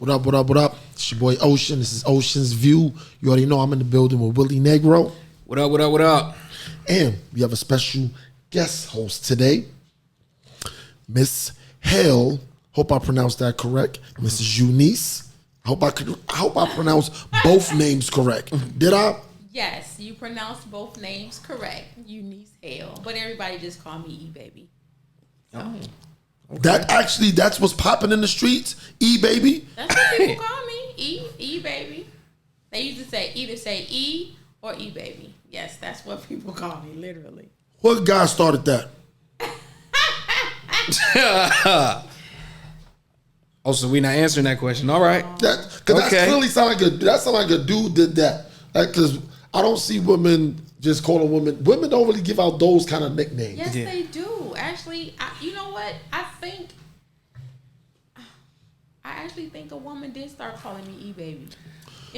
What up, what up, what up? It's your boy Oshin. This is Oshin's View. You already know I'm in the building with Willie Negro. What up, what up, what up? And we have a special guest host today, Miss Hale. Hope I pronounced that correct. Mrs. Eunice. I hope I pronounced both names correct. Did I? Yes, you pronounced both names correct. Eunice Hale. But everybody just call me E-Baby. So. Oh. Okay. That's what's popping in the streets. E-Baby. That's what people call me. E-Baby. They used to say either say E or E-Baby. Yes, that's what people call me, literally. What guy started that? Oh, so we not answering that question. All right. Because that clearly sound like a dude did that. Because I don't see women just calling women. Women don't really give out those kind of nicknames. Yes, they do. Actually, you know what? I actually think a woman did start calling me E-Baby.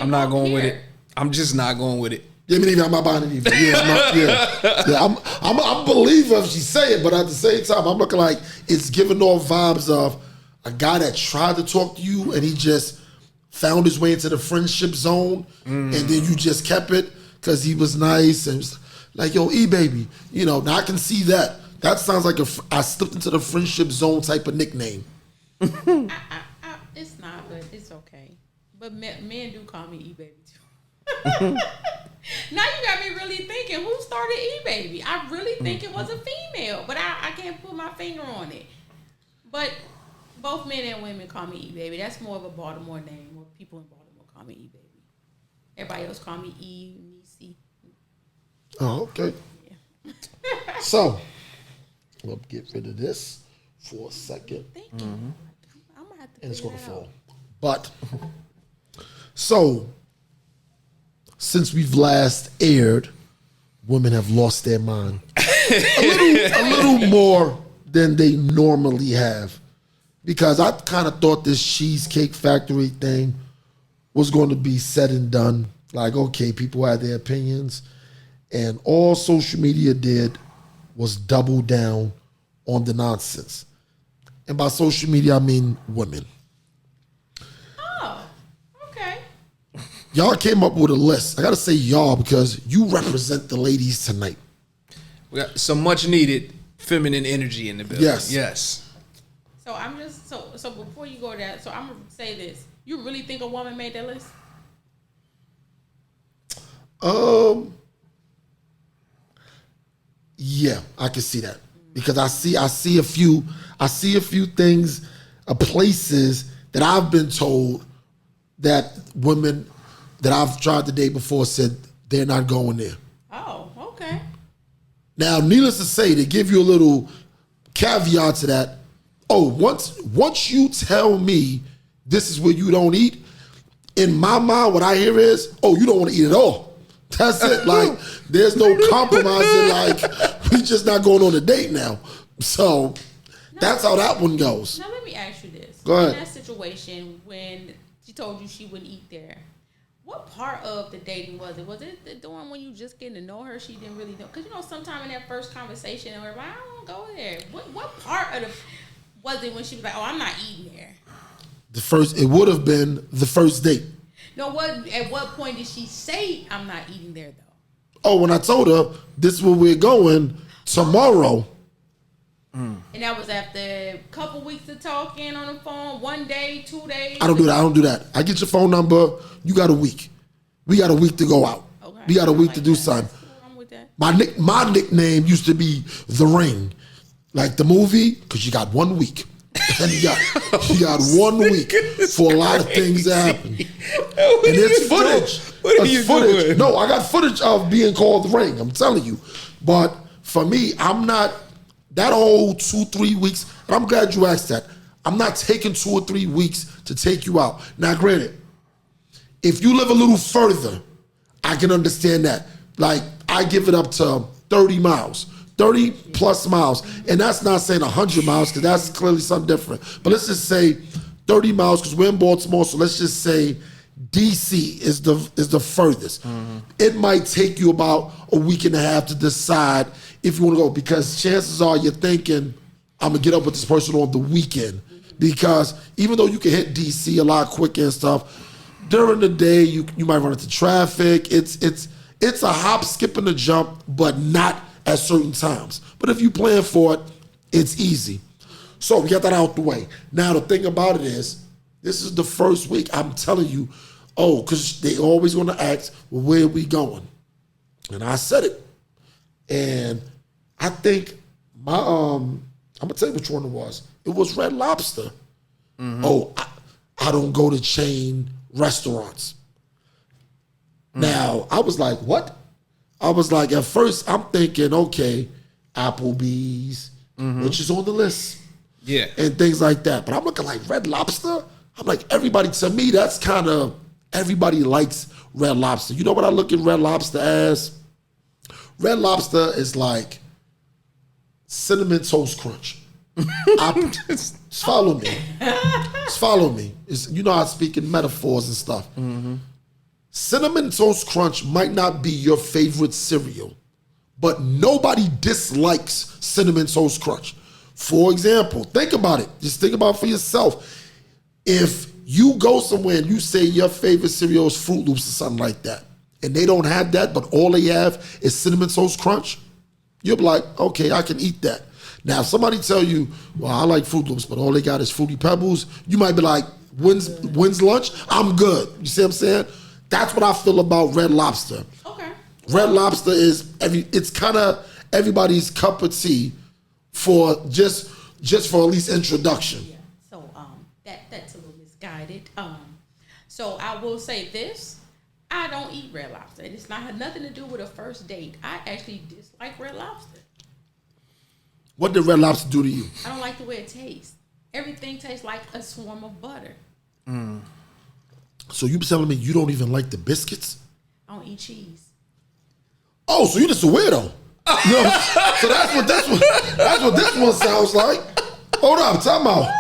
I'm not going with it. I'm just not going with it. Yeah, me neither. I'm not buying it either. I'm a believer if she say it, but at the same time, I'm looking like it's giving off vibes of a guy that tried to talk to you and he just found his way into the friendship zone, and then you just kept it because he was nice and was like, yo, E-Baby. You know, now I can see that. That sounds like I slipped into the friendship zone type of nickname. It's not, but it's okay. But men do call me E-Baby too. Now you got me really thinking, who started E-Baby? I really think it was a female, but I can't put my finger on it. But both men and women call me E-Baby. That's more of a Baltimore name. More people in Baltimore call me E-Baby. Everybody else call me E-Nisi. Oh, okay. Yeah. So, we'll get rid of this for a second. Thank you. I'm gonna have to. And it's going to fall. But, so, since we've last aired, women have lost their mind. a little more than they normally have. Because I kind of thought this Cheesecake Factory thing was going to be said and done. Like, okay, people had their opinions. And all social media did was double down on the nonsense. And by social media, I mean women. Oh, okay. Y'all came up with a list. I got to say y'all because you represent the ladies tonight. We got some much needed feminine energy in the building. Yes. So I'm just so before you go to that, so I'm gonna say this. You really think a woman made that list? Yeah, I can see that. Because I see a few things, places that I've been told that women that I've tried the day before said they're not going there. Oh, okay. Now, needless to say, to give you a little caveat to that, once you tell me this is where you don't eat, in my mind, what I hear is, you don't want to eat at all. That's it. Like, there's no compromising. Like, we just not going on a date now. So, that's how that one goes. Now, let me ask you this. Go ahead. In that situation, when she told you she wouldn't eat there, what part of the dating was it? Was it the one when you just getting to know her, she didn't really know? Because, sometime in that first conversation, or I don't want to go there. What part of the... Was it when she was like, I'm not eating there? It would have been the first date. No, at what point did she say, I'm not eating there, though? Oh, when I told her, this is where we're going tomorrow. And that was after a couple weeks of talking on the phone, 1 day, 2 days? I don't do that. I get your phone number, you got a week. We got a week to go out. Okay. We got a week to do something. Cool. I'm with that. My nickname used to be The Ring. Like the movie, because you got 1 week. And you got 1 week for a lot of things to happen. And it's footage. What are you doing? No, I got footage of being called The Ring, I'm telling you. But for me, I'm not, that whole 2-3 weeks, and I'm glad you asked that. I'm not taking 2 or 3 weeks to take you out. Now, granted, if you live a little further, I can understand that. Like, I give it up to 30 miles. 30 plus miles. And that's not saying 100 miles because that's clearly something different. But let's just say 30 miles because we're in Baltimore. So let's just say DC is the furthest. Mm-hmm. It might take you about a week and a half to decide if you want to go because chances are you're thinking, I'm going to get up with this person on the weekend Because even though you can hit DC a lot quicker and stuff, during the day you might run into traffic. It's a hop, skip, and a jump, but not at certain times. But if you plan for it, it's easy. So we got that out the way. Now the thing about it is, this is the first week. I'm telling you, because they always going to ask, well, where are we going? And I said it. And I think I'm going to tell you which one it was. It was Red Lobster. Mm-hmm. I don't go to chain restaurants. Now, I was like, what? I was like, at first, I'm thinking, okay, Applebee's, which is on the list. Yeah. And things like that. But I'm looking like Red Lobster? I'm like, everybody, to me, that's kind of, everybody likes Red Lobster. You know what I look at Red Lobster as? Red Lobster is like Cinnamon Toast Crunch. Just follow me. Just follow me. You know I speak in metaphors and stuff. Cinnamon Toast Crunch might not be your favorite cereal, but nobody dislikes Cinnamon Toast Crunch. For example, think about it. Just think about it for yourself. If you go somewhere and you say your favorite cereal is Fruit Loops or something like that, and they don't have that, but all they have is Cinnamon Toast Crunch, you'll be like, okay, I can eat that. Now, if somebody tell you, well, I like Fruit Loops, but all they got is Fruity Pebbles, you might be like, when's lunch? I'm good. You see what I'm saying? That's what I feel about Red Lobster. Okay. Red Lobster is it's kind of everybody's cup of tea for just for at least introduction. Yeah. So that's a little misguided. So I will say this: I don't eat Red Lobster. It's not had nothing to do with a first date. I actually dislike Red Lobster. What did Red Lobster do to you? I don't like the way it tastes. Everything tastes like a swarm of butter. So you telling me you don't even like the biscuits? I don't eat cheese. Oh, so you just a weirdo. You know, so that's what this one sounds like. Hold up, time out.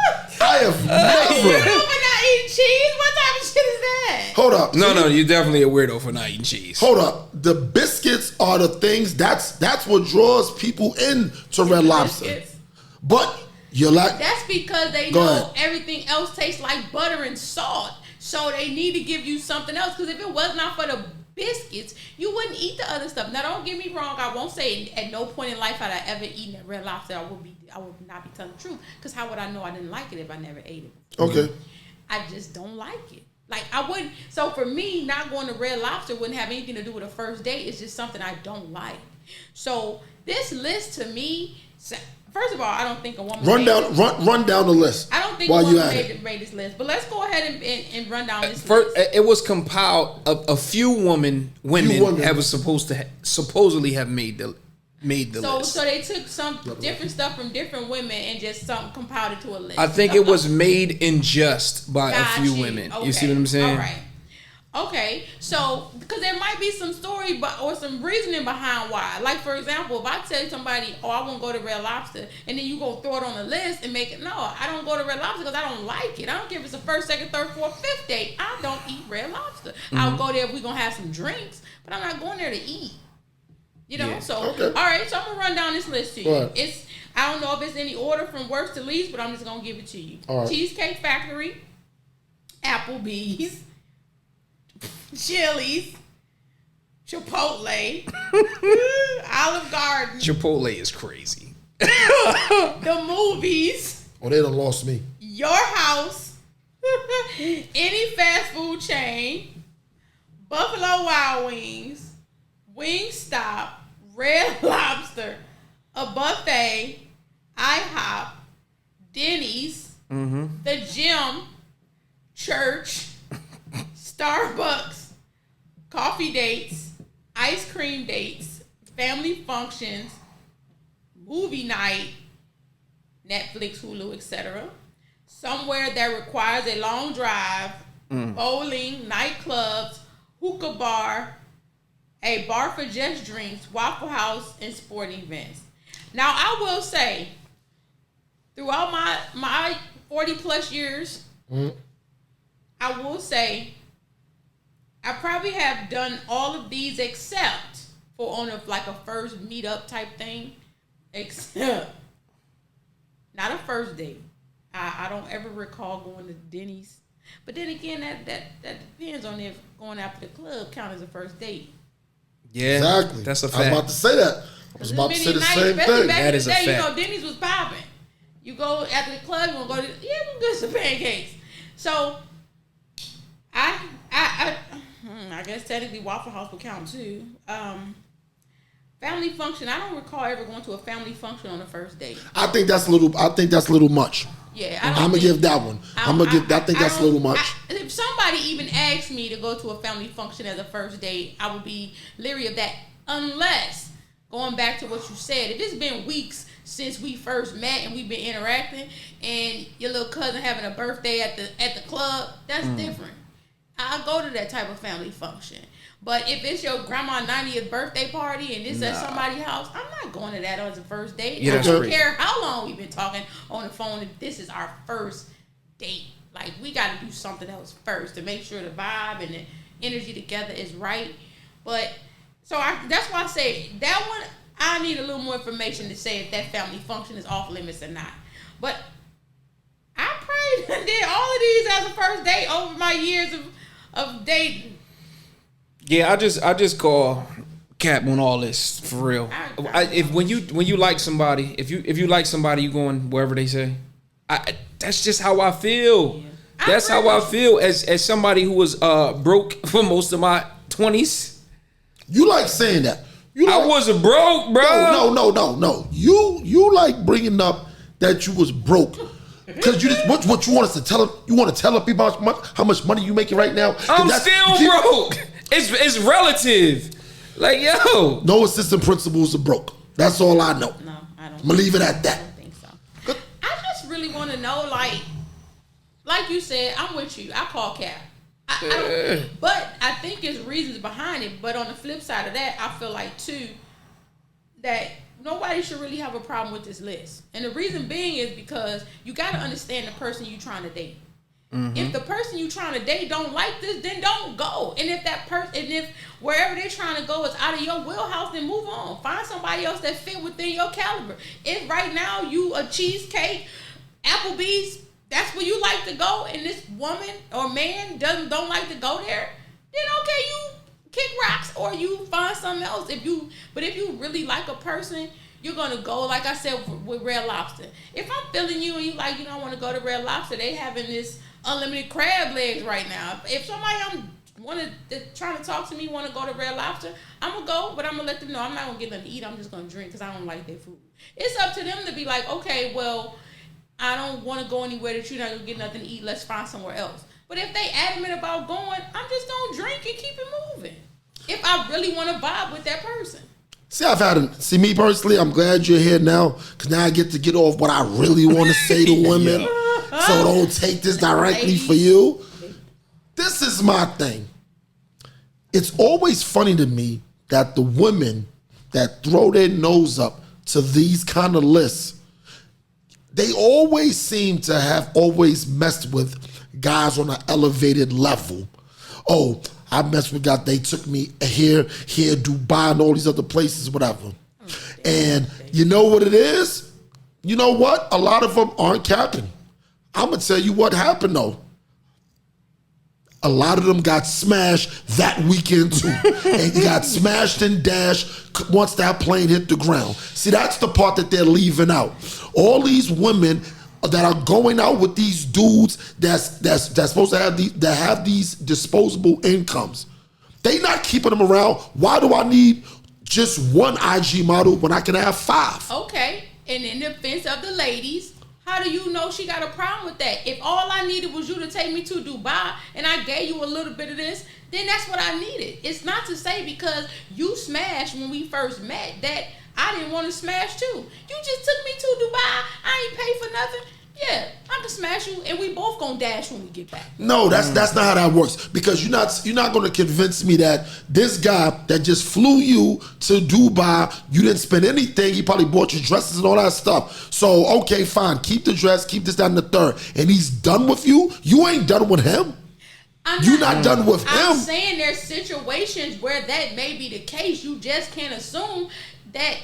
I have never. Not eating cheese? What type of shit is that? Hold up. No, you're definitely a weirdo for not eating cheese. Hold up. The biscuits are the things that's what draws people in to Red Lobster. Biscuits. But you're like, that's because they Go know ahead. everything else tastes like butter and salt. So they need to give you something else. Because if it was not for the biscuits, you wouldn't eat the other stuff. Now, don't get me wrong. I won't say at no point in life had I ever eaten at Red Lobster. I would not be telling the truth. Because how would I know I didn't like it if I never ate it? okay. I just don't like it. Like, I wouldn't. So for me, not going to Red Lobster wouldn't have anything to do with a first date. It's just something I don't like. So this list to me, first of all, I don't think a woman run down the list. I don't think while a you woman made this list. But let's go ahead and run down this First, list. it was compiled. A few women have supposedly have made the list. So they took some different stuff from different women and just compiled it to a list. I think it was made in just by a few women. Okay. You see what I'm saying? All right. Okay, so because there might be some story or some reasoning behind why. Like, for example, if I tell somebody, oh, I won't go to Red Lobster, and then you go throw it on the list and make it, no, I don't go to Red Lobster because I don't like it. I don't care if it's a first, second, third, fourth, fifth date. I don't eat Red Lobster. I'll go there if we're going to have some drinks, but I'm not going there to eat. You know? Yeah. So, Okay. all right, so I'm going to run down this list to you. Right. I don't know if it's any order from worst to least, but I'm just going to give it to you. All right. Cheesecake Factory, Applebee's, Chili's, Chipotle, Olive Garden, Chipotle is crazy. the movies, Oh, they done lost me. your house, any fast food chain, Buffalo Wild Wings, Wingstop, Red Lobster, a buffet, IHOP, Denny's, the gym, church, Starbucks, coffee dates, ice cream dates, family functions, movie night, Netflix, Hulu, etc. Somewhere that requires a long drive, bowling, nightclubs, hookah bar, a bar for just drinks, Waffle House, and sporting events. Now, I will say, throughout my 40 plus years, I will say, I probably have done all of these except for on a first meetup type thing, except not a first date. I don't ever recall going to Denny's. But then again, that depends on if going after the club count as a first date. Yeah, exactly. That's a fact. I was about to say that. I was about to say the same thing. Back that in is the day, a fact. you know, Denny's was popping. You go after the club, you want to go to we'll get some pancakes. So I guess technically Waffle House would count too. Family function. I don't recall ever going to a family function on the first date. I think that's a little much. Yeah, I'm gonna give that one. I think that's a little much. If somebody even asked me to go to a family function as a first date, I would be leery of that. Unless, going back to what you said, if it's been weeks since we first met and we've been interacting, and your little cousin having a birthday at the club, that's different. I'll go to that type of family function. But if it's your grandma's 90th birthday party and it's at somebody's house, I'm not going to that as a first date. Yeah, I don't care how long we've been talking on the phone. If this is our first date, like, we got to do something else first to make sure the vibe and the energy together is right. But so that's why I say that one, I need a little more information to say if that family function is off limits or not. But I probably did all of these as a first date over my years of dating. Yeah, I just call cap on all this for real. When you like somebody, if you like somebody, you going wherever they say. That's just how I feel. Yeah. That's how I feel as somebody who was broke for most of my 20s. You like saying that. I wasn't broke, bro. No. You like bringing up that you was broke. Because you just what you want us to tell them? You want to tell people how much money you making right now? I'm still broke. It's relative. Like, yo. No assistant principals are broke. That's all I know. No, I don't. I'm going to leave it at that. I don't think so. I just really want to know, like you said, I'm with you. I call cap. But I think there's reasons behind it. But on the flip side of that, I feel like, too, that nobody should really have a problem with this list. And the reason being is because you got to understand the person you're trying to date. Mm-hmm. If the person you trying to date don't like this, then don't go. And if that person, and if wherever they're trying to go is out of your wheelhouse, then move on. Find somebody else that fit within your caliber. If right now you a cheesecake, Applebee's, that's where you like to go, and this woman or man don't like to go there, then okay, you kick rocks or you find something else. But if you really like a person, you're gonna go, like I said, with Red Lobster. If I'm feeling you and you like, I want to go to Red Lobster, they having this unlimited crab legs right now. If somebody trying to talk to me want to go to Red Lobster, I'm gonna go, but I'm gonna let them know I'm not gonna get nothing to eat. I'm just gonna drink because I don't like their food. It's up to them to be like, okay, well, I don't want to go anywhere that you're not gonna get nothing to eat. Let's find somewhere else. But if they adamant about going, I'm just gonna drink and keep it moving. If I really want to vibe with that person. See, me personally, I'm glad you're here now, because now I get to get off what I really want to say to women. So don't take this directly for you. This is my thing. It's always funny to me that the women that throw their nose up to these kind of lists, they always seem to have always messed with guys on an elevated level. Oh, I messed with guys, they took me here, Dubai, and all these other places, whatever. And you know what it is? You know what? A lot of them aren't capping. I'm going to tell you what happened, though. A lot of them got smashed that weekend, too. And got smashed and dashed once that plane hit the ground. See, that's the part that they're leaving out. All these women that are going out with these dudes that's supposed to have these disposable incomes, they not keeping them around. Why do I need just one IG model when I can have 5? Okay, and in defense of the ladies, how do you know she got a problem with that? If all I needed was you to take me to Dubai and I gave you a little bit of this, then that's what I needed. It's not to say because you smashed when we first met that I didn't want to smash too. You just took me to Dubai. I ain't paid for nothing. Yeah, I can smash you, and we both gonna dash when we get back. No, that's not how that works. Because you're not gonna convince me that this guy that just flew you to Dubai, you didn't spend anything. He probably bought you dresses and all that stuff. So okay, fine, keep the dress, keep this, that, and the third, and he's done with you. You ain't done with him. You're not done with him. I'm saying there's situations where that may be the case. You just can't assume that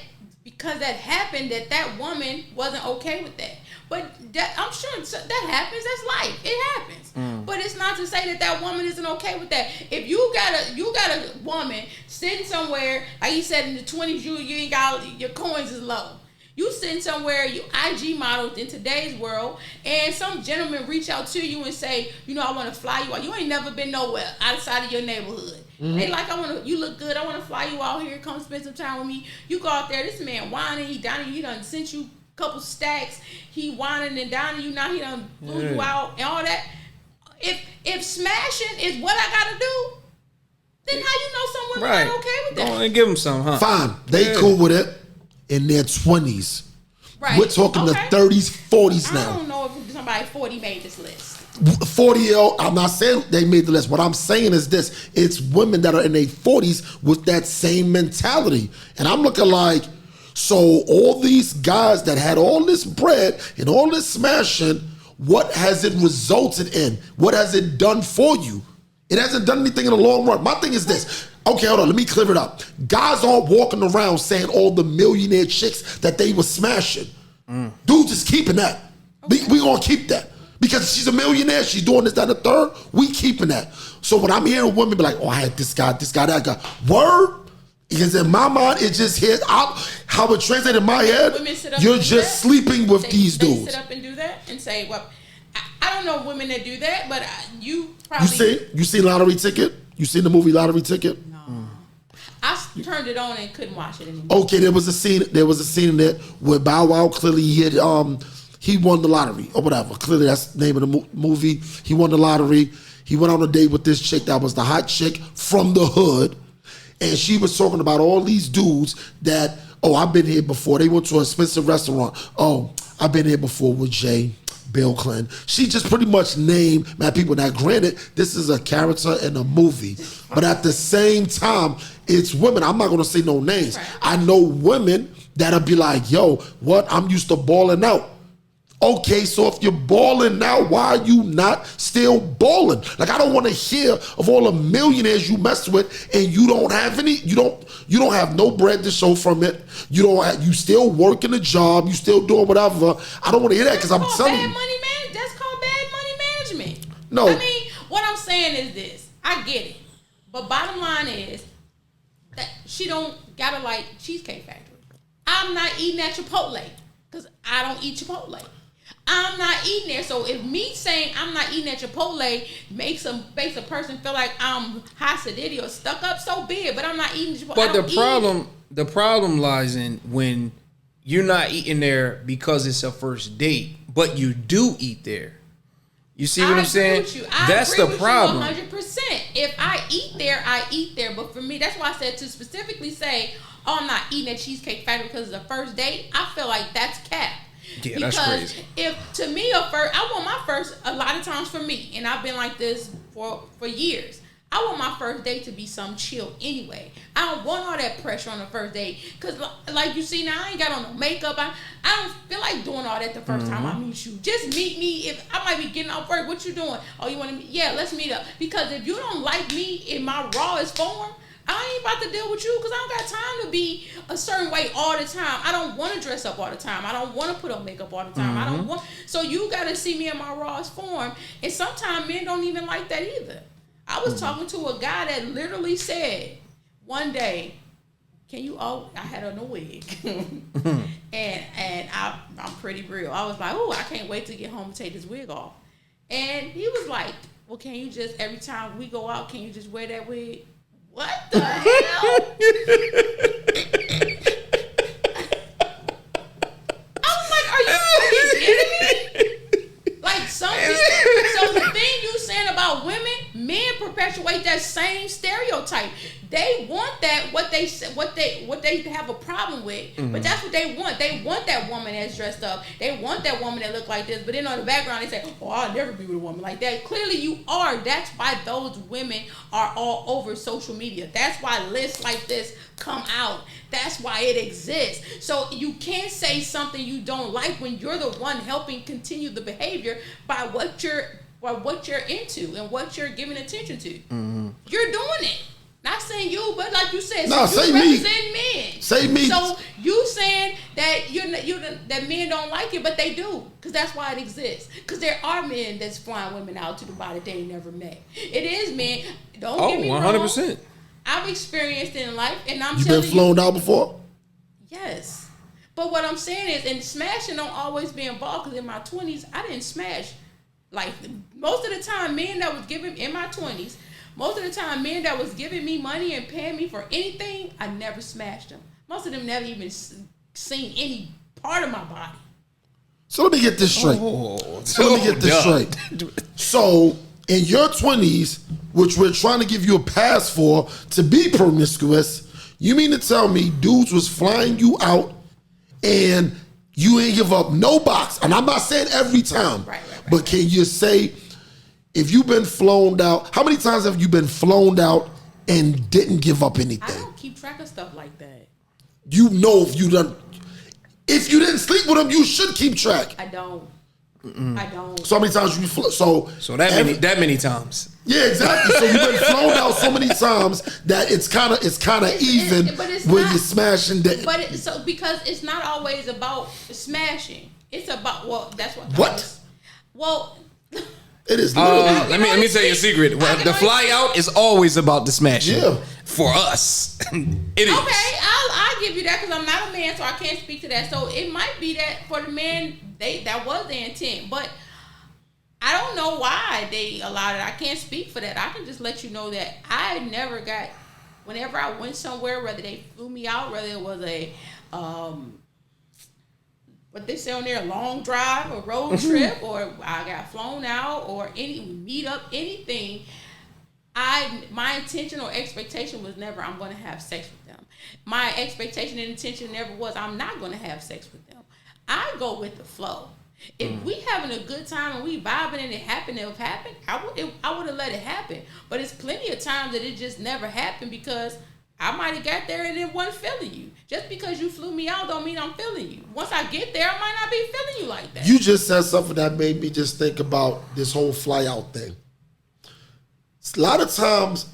because that happened that woman wasn't okay with that. But I'm sure that happens. That's life. It happens. But it's not to say that woman isn't okay with that. If you got a woman sitting somewhere, like you said in the 20s, you ain't got your coins is low. You sitting somewhere, you IG models in today's world, and some gentleman reach out to you and say, I want to fly you out. You ain't never been nowhere outside of your neighborhood. They like, you look good. I want to fly you out here. Come spend some time with me. You go out there. This man whining. He dining. He done sent you a couple stacks. He whining and dining you. Now he done flew you out and all that. If smashing is what I gotta do, then how you know some women aren't okay with that? Go on and give them some, huh? Fine, they cool with it in their 20s. Right. We're talking the 30s, 40s now. I don't know if somebody 40 made this list. 40-year-old, I'm not saying they made the list. What I'm saying is this. It's women that are in their 40s with that same mentality. And I'm looking like, so all these guys that had all this bread and all this smashing, what has it resulted in? What has it done for you? It hasn't done anything in the long run. My thing is this. Okay, hold on. Let me clear it up. Guys aren't walking around saying all the millionaire chicks that they were smashing. Dudes is keeping that. Okay. We gonna keep that. Because she's a millionaire, she's doing this, that, and the third, we keeping that. So when I'm hearing women be like, I had this guy, that guy. Word? Because in my mind, it just hit out how it translated in my head. You're just sleeping with these dudes. They sit up and do that and say, well, I don't know women that do that, but you probably... You see Lottery Ticket? You seen the movie Lottery Ticket? No. I turned it on and couldn't watch it anymore. Okay, there was a scene in there where Bow Wow clearly he won the lottery or whatever. Clearly that's the name of the movie. He won the lottery. He went on a date with this chick that was the hot chick from the hood. And she was talking about all these dudes that, I've been here before. They went to an expensive restaurant. I've been here before with Jay, Bill Clinton. She just pretty much named people. Now, granted, this is a character in a movie. But at the same time, it's women. I'm not going to say no names. Right. I know women that'll be like, I'm used to balling out. Okay, so if you're balling now, why are you not still balling? Like, I don't want to hear of all the millionaires you mess with and you don't have any, you don't have no bread to show from it. You still working a job, you still doing whatever. I don't want to hear that because I'm telling you. That's called bad money management. No. I mean, what I'm saying is this. I get it. But bottom line is that she don't gotta like Cheesecake Factory. I'm not eating at Chipotle because I don't eat Chipotle. I'm not eating there. So if me saying I'm not eating at Chipotle makes a person feel like I'm hostility or stuck up, so be it. But I'm not eating Chipotle. But the problem lies in when you're not eating there because it's a first date, but you do eat there. You see what I'm saying? That's the problem. 100%. If I eat there, I eat there. But for me, that's why I said to specifically say, I'm not eating at Cheesecake Factory because it's a first date. I feel like that's cap. Yeah, because that's crazy. If to me I want my first a lot of times for me, and I've been like this for years. I want my first date to be some chill anyway. I don't want all that pressure on the first date because, like you see now, I ain't got on no makeup. I don't feel like doing all that the first time I meet you. Just meet me. If I might be getting off work, what you doing? Oh, you want to meet? Yeah, let's meet up. Because if you don't like me in my rawest form, I ain't about to deal with you because I don't got time to be a certain way all the time. I don't want to dress up all the time. I don't want to put on makeup all the time. I don't want. So you got to see me in my rawest form. And sometimes men don't even like that either. I was talking to a guy that literally said one day, "Can you?" Oh, I had on a wig, and I'm pretty real. I was like, "Oh, I can't wait to get home and take this wig off." And he was like, "Well, can you just every time we go out, can you just wear that wig?" What the hell? I was like, are you kidding me? Like something. So the thing you saying about women, men perpetuate that same stereotype. They want that what they have a problem with, but that's what they want. They want that woman that's dressed up. They want that woman that look like this. But then on the background they say, "Oh, I'll never be with a woman like that." Clearly you are. That's why those women are all over social media. That's why lists like this come out. That's why it exists. So you can't say something you don't like when you're the one helping continue the behavior by what you're into and what you're giving attention to. You're doing it. Not saying you, but like you said, Nah, so say you me. represent men. Say me. So you saying that that men don't like it, but they do, because that's why it exists. Because there are men that's flying women out to Dubai that they ain't never met. It is men. Don't get me wrong. 100%. I've experienced it in life, and I'm You telling been flown out before? Yes. But what I'm saying is, and smashing don't always be involved, because in my 20s, I didn't smash. Like, most of the time, men that was giving, in my 20s, most of the time, men that was giving me money and paying me for anything, I never smashed them. Most of them never even seen any part of my body. So let me get this straight. So in your 20s, which we're trying to give you a pass for to be promiscuous, you mean to tell me dudes was flying you out and you ain't give up no box? And I'm not saying every time, Right. but can you say, if you've been flown out, how many times have you been flown out and didn't give up I anything? don't keep track of stuff like that. You know if you didn't sleep with them, you should keep track. I don't. I don't. So how many times you So that many times. Yeah, exactly. So you've been flown out so many times that it's kind of even when you're smashing. Because it's not always about smashing. It's about that's what. What? Well. It is. Let me tell you a secret. The fly out is always about the smashing. Yeah. For us, it is. Okay, I'll give you that, because I'm not a man, so I can't speak to that. So it might be that for the man, that was their intent, but I don't know why they allowed it. I can't speak for that. I can just let you know that I never got. Whenever I went somewhere, whether they flew me out, whether it was a what they say on there, a long drive, a road trip, or I got flown out, or any meet up, anything. My intention or expectation was never I'm going to have sex with them. My expectation and intention never was I'm not going to have sex with them. I go with the flow. If we having a good time and we vibing and it happened, I would have let it happen. But it's plenty of times that it just never happened, because I might have got there and it wasn't feeling you. Just because you flew me out don't mean I'm feeling you. Once I get there, I might not be feeling you like that. You just said something that made me just think about this whole fly out thing. A lot of times,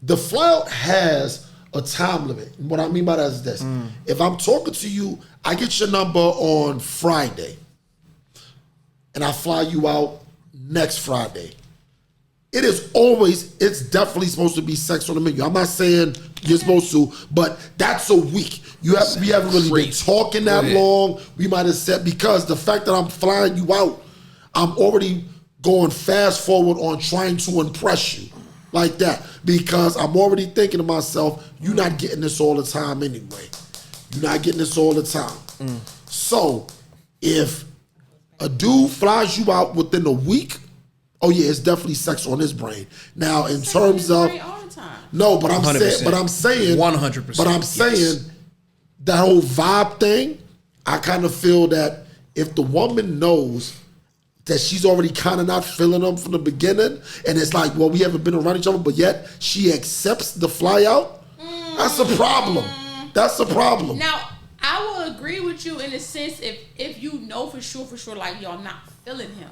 the fly out has a time limit. And what I mean by that is this. If I'm talking to you, I get your number on Friday, and I fly you out next Friday. It's definitely supposed to be sex on the menu. I'm not saying you're supposed to, but that's a week. We haven't really been talking that long. We might have said, because the fact that I'm flying you out, I'm already going fast forward on trying to impress you like that, because I'm already thinking to myself, you're not getting this all the time anyway. You're not getting this all the time. So if a dude flies you out within a week, oh yeah, it's definitely sex on his brain. Now, in terms of all the time. no, but I'm 100%. saying 100%. But I'm saying that whole vibe thing, I kind of feel that if the woman knows that she's already kind of not feeling them from the beginning, and it's like, well, we haven't been around each other, but yet she accepts the fly out, that's a problem. That's a problem. Now, I will agree with you in a sense if you know for sure, like, yo, I'm not feeling him.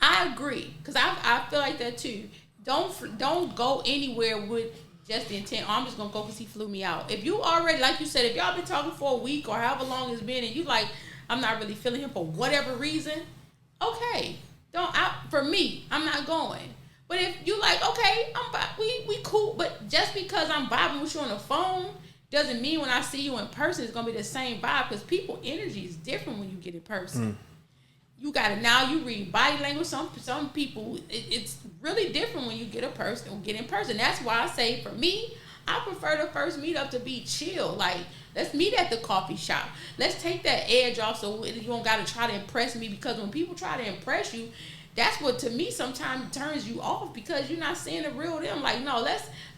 I agree, because I feel like that too. Don't go anywhere with just the intent, I'm just going to go because he flew me out. If you already, like you said, if y'all been talking for a week or however long it's been, and you like, I'm not really feeling him for whatever reason, okay. For me, I'm not going. But if you like, okay, we cool, but just because I'm vibing with you on the phone doesn't mean when I see you in person it's gonna be the same vibe, because people energy is different when you get in person. You gotta, now you read body language. Some people it's really different when you get in person. That's why I say, for me, I prefer the first meetup to be chill. Like, let's meet at the coffee shop. Let's take that edge off so you don't got to try to impress me, because when people try to impress you, that's what, to me, sometimes turns you off, because you're not seeing the real them. Like, no,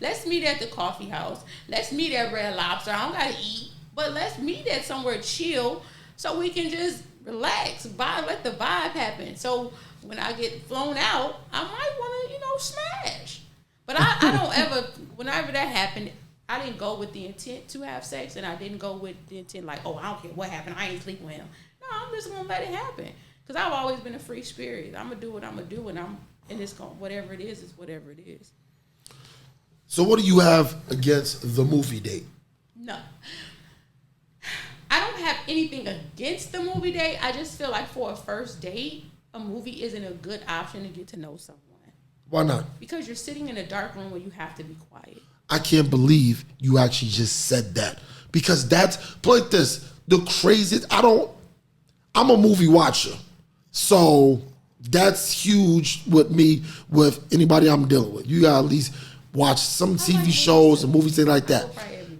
let's meet at the coffee house. Let's meet at Red Lobster. I don't got to eat, but let's meet at somewhere chill so we can just relax, let the vibe happen. So when I get flown out, I might want to, smash. But I don't ever, whenever that happened, I didn't go with the intent to have sex, and I didn't go with the intent like, oh, I don't care what happened, I ain't sleeping with him. No, I'm just going to let it happen. Because I've always been a free spirit. I'm going to do what I'm going to do, and it's going, whatever it is whatever it is. So what do you have against the movie date? No. I don't have anything against the movie date. I just feel like for a first date, a movie isn't a good option to get to know someone. Why not? Because you're sitting in a dark room where you have to be quiet. I can't believe you actually just said that. Because that's, like this, the craziest, I'm a movie watcher. So that's huge with me, with anybody I'm dealing with. You gotta at least watch some TV shows and movies, things like that.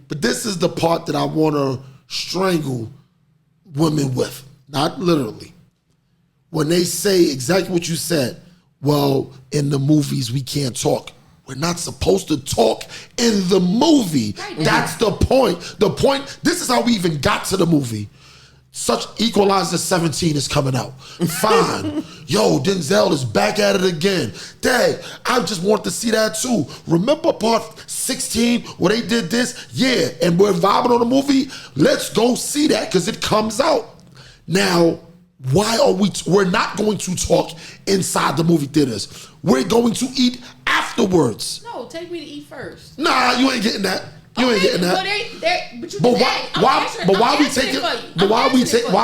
But this is the part that I want to strangle women with. Not literally. When they say exactly what you said, well, in the movies we can't talk. We're not supposed to talk in the movie. That's the point. The point, this is how we even got to the movie. Such Equalizer 17 is coming out. Fine. Yo, Denzel is back at it again. Dang, I just want to see that too. Remember part 16 where they did this? Yeah, and we're vibing on the movie? Let's go see that because it comes out. Now, why are we're not going to talk inside the movie theaters. We're going to eat afterwards. No, take me to eat first. Nah, you ain't getting that. You ain't getting that. Why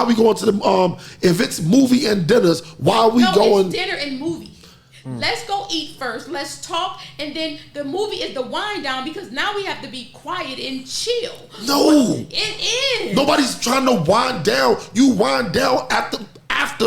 are we going to the if it's movie and dinners, why are we going? It's dinner and movie. Let's go eat first. Let's talk, and then the movie is the wind down because now we have to be quiet and chill. No, it is. Nobody's trying to wind down. You wind down after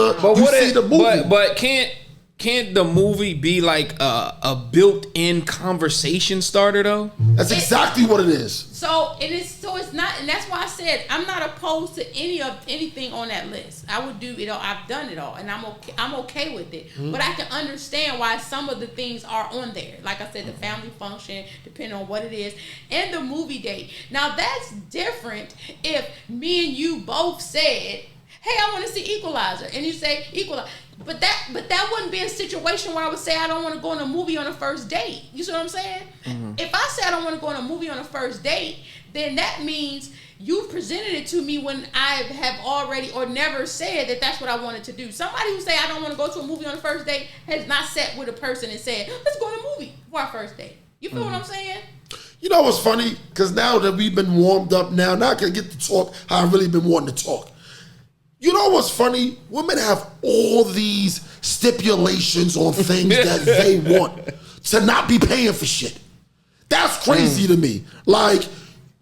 you see the movie. But can't the movie be like a built-in conversation starter though? That's exactly what it is. So it's not, and that's why I said I'm not opposed to anything on that list. I would do it all. I've done it all, and I'm okay with it. But I can understand why some of the things are on there. Like I said, the family function, depending on what it is, and the movie date. Now that's different. If me and you both said, "Hey, I want to see Equalizer," and you say Equalizer. But that wouldn't be a situation where I would say I don't want to go on a movie on a first date. You see what I'm saying? Mm-hmm. If I say I don't want to go on a movie on a first date, then that means you presented it to me when I have already or never said that that's what I wanted to do. Somebody who say I don't want to go to a movie on a first date has not sat with a person and said, let's go on a movie for our first date. You feel what I'm saying? You know what's funny? Because now that we've been warmed up now I can get to talk how I've really been wanting to talk. You know what's funny? Women have all these stipulations on things that they want to not be paying for shit. That's crazy to me. Like,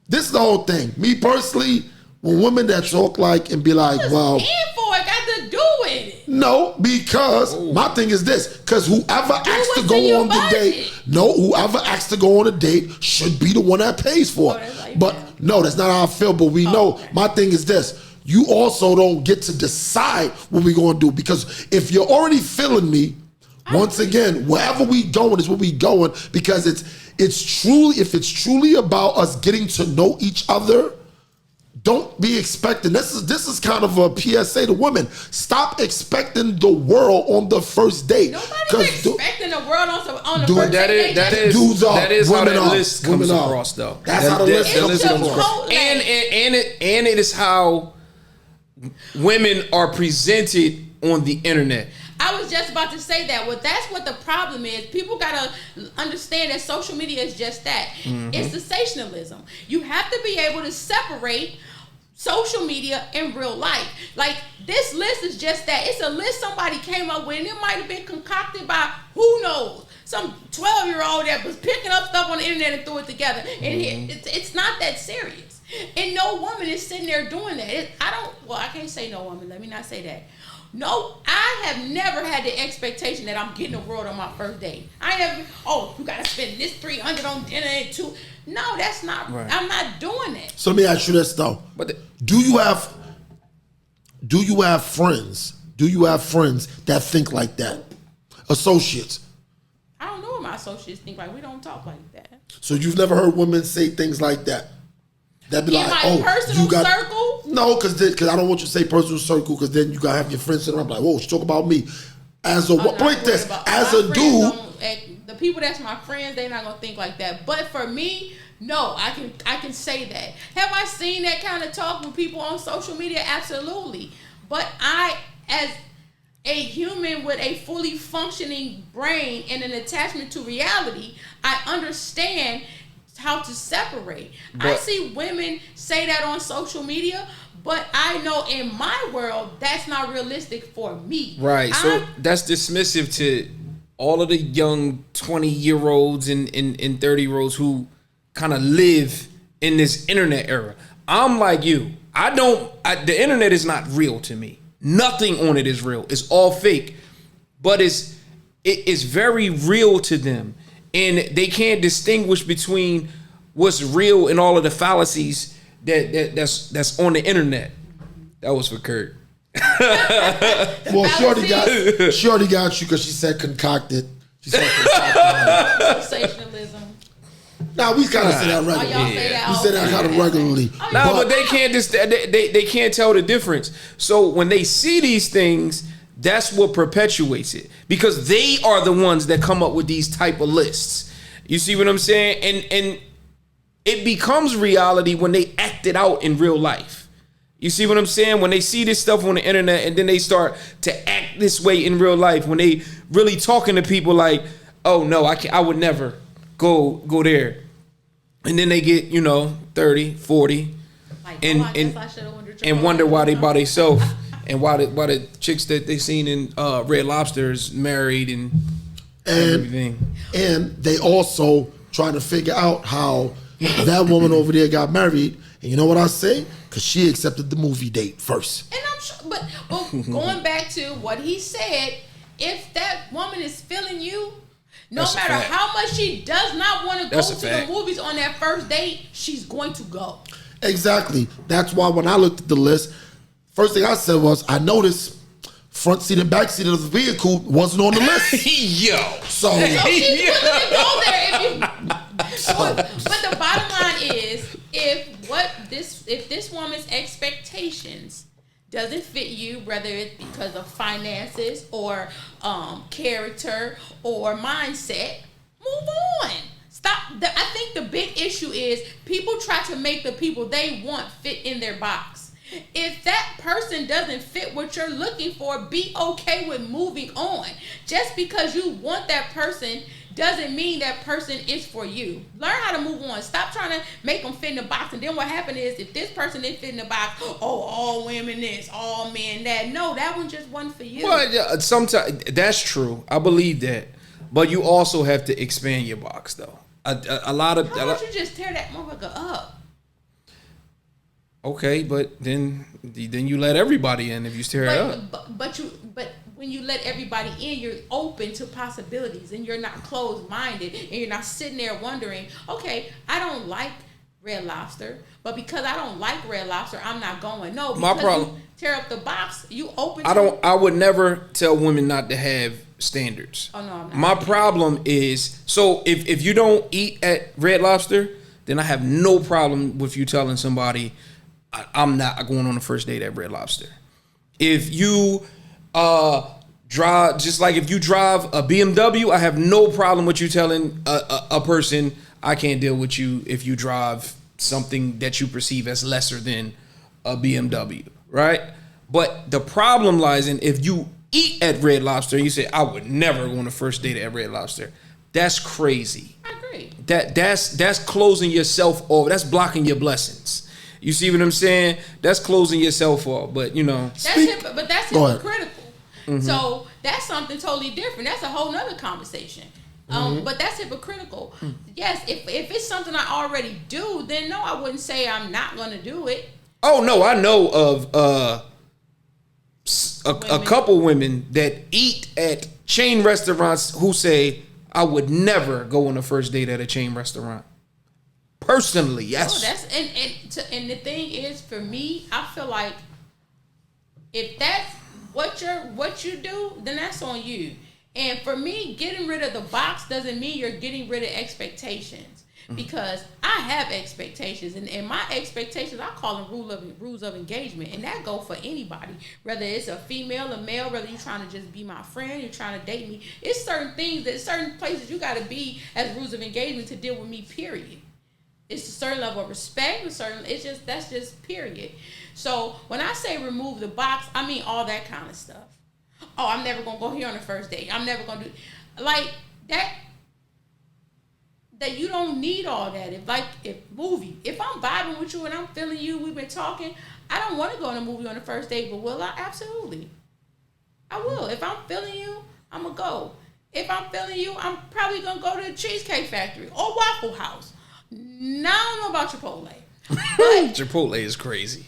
this is the whole thing. Me personally, when women that talk like and be like, well, paying for it got to do with it. No, because my thing is this. Because whoever asks to go on the date, whoever asks to go on a date should be the one that pays for it. But no, that's not how I feel. But we know. Okay. My thing is this. You also don't get to decide what we're going to do, because if you're already feeling me, once again, wherever we going is where we going, because it's truly, if it's truly about us getting to know each other, don't be expecting. This is kind of a PSA to women. Stop expecting the world on the first date. Nobody's expecting the world on the first date. That is how that list comes across, though. That's how the list comes across. And it is how women are presented on the internet. I was just about to say that. Well, that's what the problem is. People gotta understand that social media is just that. Mm-hmm. It's sensationalism. You have to be able to separate social media and real life. Like, this list is just that. It's a list somebody came up with, and it might have been concocted by who knows, some 12-year-old that was picking up stuff on the internet and threw it together. And it's not that serious. And no woman is sitting there doing that. I can't say no woman. Let me not say that. No, I have never had the expectation that I'm getting the world on my first date. I never, you got to spend this $300 on dinner and two. No, that's not, right. I'm not doing that. So let me ask you this though. Do you have friends? Do you have friends that think like that? Associates? I don't know what my associates think like. We don't talk like that. So you've never heard women say things like that? That'd be in my personal circle? No, because I don't want you to say personal circle, because then you gotta have your friends sitting around like, whoa, she talk about me. As a dude, the people that's my friends, they're not gonna think like that. But for me, no, I can say that. Have I seen that kind of talk with people on social media? Absolutely. But a human with a fully functioning brain and an attachment to reality, I understand how to separate. I see women say that on social media, but I know in my world that's not realistic for me. Right. So that's dismissive to all of the young 20-year-olds and 30-year-olds who kind of live in this internet era. I'm like you. The internet is not real to me. Nothing on it is real. It's all fake. But it's very real to them. And they can't distinguish between what's real and all of the fallacies that's on the internet. That was for Kurt. Well, she already got you because she said concocted. She said concocted. Sensationalism. Now we kind of say that regularly. Y'all say that We say that kind of regularly. But they can't they can't tell the difference. So when they see these things, that's what perpetuates it, because they are the ones that come up with these type of lists. You see what I'm saying? And it becomes reality when they act it out in real life. You see what I'm saying? When they see this stuff on the internet and then they start to act this way in real life, when they really talking to people like, oh no, I would never go there. And then they get, 30, 40 and wonder why they by themselves and why the chicks that they seen in Red Lobster is married and everything. And they also trying to figure out how that woman over there got married. And you know what I say? Because she accepted the movie date first. And I'm sure, but going back to what he said, if that woman is feeling you, no matter how much she does not want to go to the movies on that first date, she's going to go. Exactly. That's why when I looked at the list, first thing I said was, I noticed front seat and back seat of the vehicle wasn't on the list. Yo. So she wouldn't go there but the bottom line is, if this woman's expectations doesn't fit you, whether it's because of finances or character or mindset, move on. Stop. I think the big issue is people try to make the people they want fit in their box. If that person doesn't fit what you're looking for, be okay with moving on. Just because you want that person doesn't mean that person is for you. Learn how to move on. Stop trying to make them fit in the box. And then what happened is, if this person didn't fit in the box, all women this, all men that. No, that one just wasn't for you. Well, sometimes that's true. I believe that. But you also have to expand your box, though. A lot of. How about you just tear that motherfucker up? Okay, but then you let everybody in if you tear it up. But when you let everybody in, you're open to possibilities and you're not closed-minded and you're not sitting there wondering, okay, I don't like Red Lobster, but because I don't like Red Lobster, I'm not going. No, because my problem, you tear up the box, you open. I would never tell women not to have standards. Oh no, I'm not. My problem is, so if you don't eat at Red Lobster, then I have no problem with you telling somebody I'm not going on the first date at Red Lobster. If you drive, just like if you drive a BMW, I have no problem with you telling a person I can't deal with you if you drive something that you perceive as lesser than a BMW, right? But the problem lies in if you eat at Red Lobster and you say I would never go on the first date at Red Lobster. That's crazy. I agree. That's closing yourself off. That's blocking your blessings. You see what I'm saying? That's closing yourself off. But that's hypocritical. Mm-hmm. So that's something totally different. That's a whole nother conversation. But that's hypocritical. Yes, if it's something I already do, then no, I wouldn't say I'm not going to do it. Oh no, I know of a couple women that eat at chain restaurants who say I would never go on a first date at a chain restaurant. Personally, yes. Oh, and the thing is, for me, I feel like if that's what you do, then that's on you. And for me, getting rid of the box doesn't mean you're getting rid of expectations. Because I have expectations, and my expectations, I call them rules of engagement, and that go for anybody, whether it's a female or male, whether you're trying to just be my friend, you're trying to date me. It's certain places you got to be as rules of engagement to deal with me. Period. It's a certain level of respect. That's just period. So when I say remove the box, I mean all that kind of stuff. Oh, I'm never gonna go here on the first date. I'm never gonna do like that. That you don't need all that. If I'm vibing with you and I'm feeling you, we've been talking. I don't want to go on a movie on the first date, but will I? Absolutely, I will. If I'm feeling you, I'm gonna go. If I'm feeling you, I'm probably gonna go to the Cheesecake Factory or Waffle House. Now I don't know about Chipotle. Chipotle is crazy.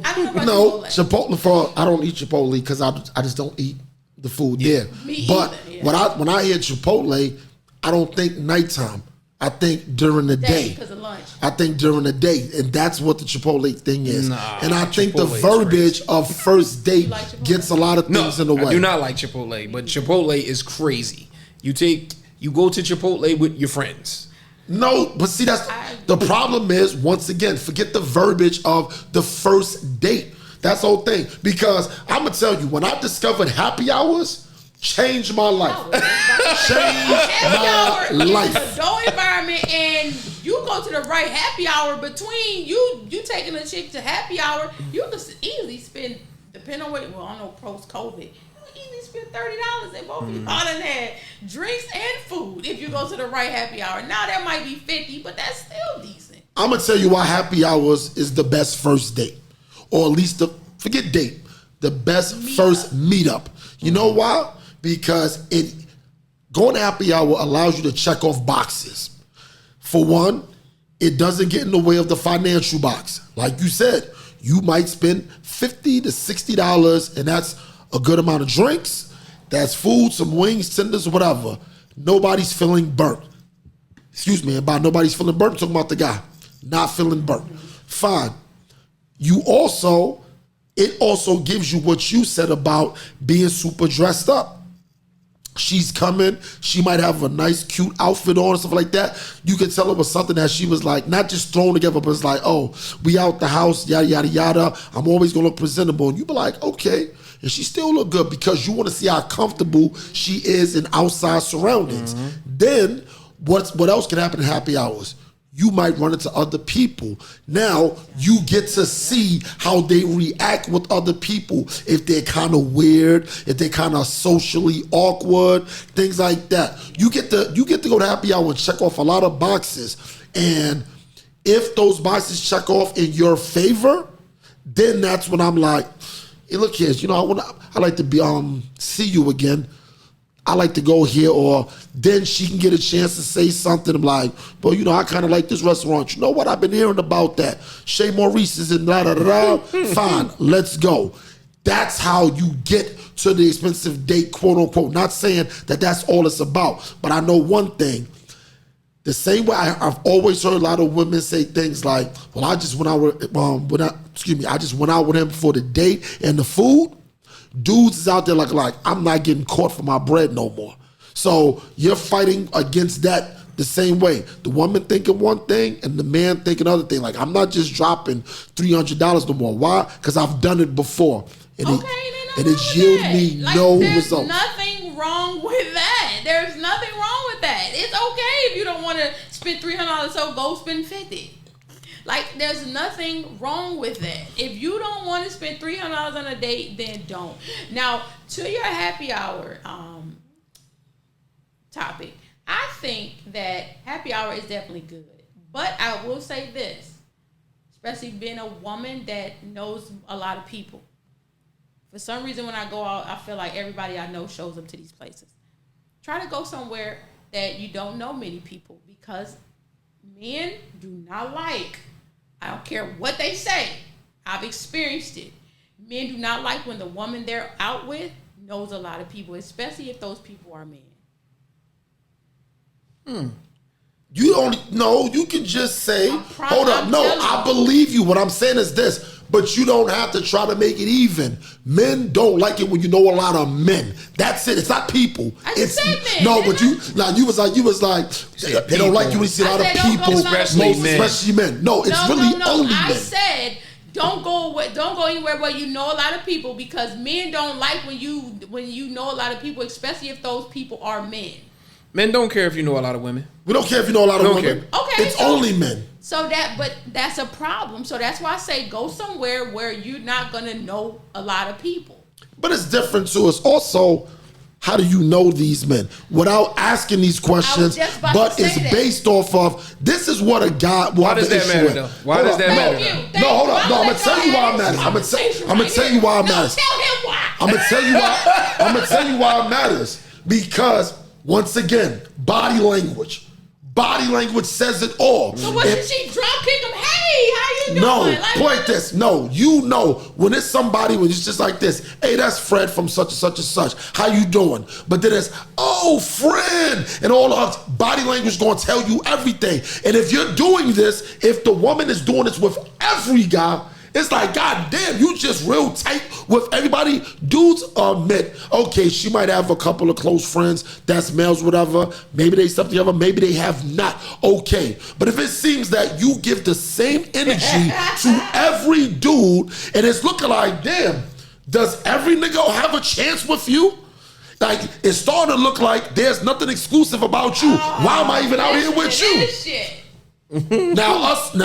I don't know about Chipotle. I don't eat Chipotle because I just don't eat the food there. Me but either, yeah. when I hear Chipotle, I don't think nighttime. I think during the day. Because of lunch. I think during the day, and that's what the Chipotle thing is. And I think the Chipotle verbiage of first date gets a lot of things in the way. I do not like Chipotle, but Chipotle is crazy. You go to Chipotle with your friends. No, but see, that's the problem is, once again, forget the verbiage of the first date. That's the whole thing. Because I'm going to tell you, when I discovered happy hours, changed my life. Changed my life. It's an adult environment, and you go to the right happy hour between you taking a chick to happy hour, you can easily spend, depending on what, well, I don't know, post-COVID, easily spend $30 and both of you all done had drinks and food if you go to the right happy hour. Now that might be $50, but that's still decent. I'm gonna tell you why happy hours is the best first date, or at least forget date, the best first meetup. You know why? Because going to happy hour allows you to check off boxes. For one, it doesn't get in the way of the financial box. Like you said, you might spend $50 to $60, and that's a good amount of drinks, that's food, some wings, tenders, whatever. Nobody's feeling burnt. Excuse me, and by nobody's feeling burnt, I'm talking about the guy not feeling burnt. Fine. It also gives you what you said about being super dressed up. She's coming, she might have a nice, cute outfit on and stuff like that. You can tell it was something that she was like, not just thrown together, but it's like, oh, we out the house, yada, yada, yada. I'm always gonna look presentable. And you be like, okay. And she still look good because you want to see how comfortable she is in outside surroundings. Then, what else can happen in happy hours? You might run into other people. Now, you get to see how they react with other people. If they're kind of weird, if they're kind of socially awkward, things like that. You get to go to happy hour and check off a lot of boxes. And if those boxes check off in your favor, then that's when I'm like, hey, look here, I like to see you again. I like to go here, or then she can get a chance to say something. I'm like, well, I kind of like this restaurant. You know what? I've been hearing about that. Chez Maurice's and da-da-da-da. Fine, let's go. That's how you get to the expensive date, quote unquote. Not saying that that's all it's about, but I know one thing. The same way I've always heard a lot of women say things like, well, I just went out with him for the date and the food. Dudes is out there like I'm not getting caught for my bread no more. So you're fighting against that the same way. The woman thinking one thing and the man thinking another thing. Like, I'm not just dropping $300 no more. Why? Because I've done it before. And it's yielded me no results. There's nothing wrong with that. There's nothing wrong with that. It's okay if you don't want to spend $300, so go spend $50. Like, there's nothing wrong with that. If you don't want to spend $300 on a date, then don't. Now, to your happy hour topic, I think that happy hour is definitely good. But I will say this, especially being a woman that knows a lot of people. For some reason, when I go out, I feel like everybody I know shows up to these places. Try to go somewhere that you don't know many people, because men do not like, I don't care what they say, I've experienced it. Men do not like when the woman they're out with knows a lot of people, especially if those people are men. You don't know. You can just say, hold up. No, I believe you. What I'm saying is this, but you don't have to try to make it even. Men don't like it when you know a lot of men. That's it. It's not people. It's men. No, but you was like they don't like you when you see a lot of people, especially men. No, it's only men. I said don't go anywhere where you know a lot of people, because men don't like when you know a lot of people, especially if those people are men. Men don't care if you know a lot of women. We don't care if you know a lot of women. Okay, it's only men. But that's a problem. So that's why I say go somewhere where you're not gonna know a lot of people. But it's different too. It's also, how do you know these men without asking these questions? But it's based off of, this is what a guy. Why does that matter though? Why does that matter? No, hold on. No, I'm gonna tell you why it matters. I'm gonna tell you why it matters. Tell him why. I'm gonna tell you why. I'm gonna tell you why it matters. Because once again, body language. Body language says it all. So what did she drop kick him? Hey, how you doing? No, like, point this. No, you know when it's somebody when it's just like this. Hey, that's Fred from such and such and such. How you doing? But then it's, oh, friend, and all of body language gonna tell you everything. And if you're doing this, if the woman is doing this with every guy, it's like, God damn, you just real tight with everybody. Dudes admit, okay, she might have a couple of close friends, that's males, whatever. Maybe they slept together, maybe they have not. Okay. But if it seems that you give the same energy to every dude, and it's looking like, damn, does every nigga have a chance with you? Like, it's starting to look like there's nothing exclusive about you. Why am I even out here with you? Now us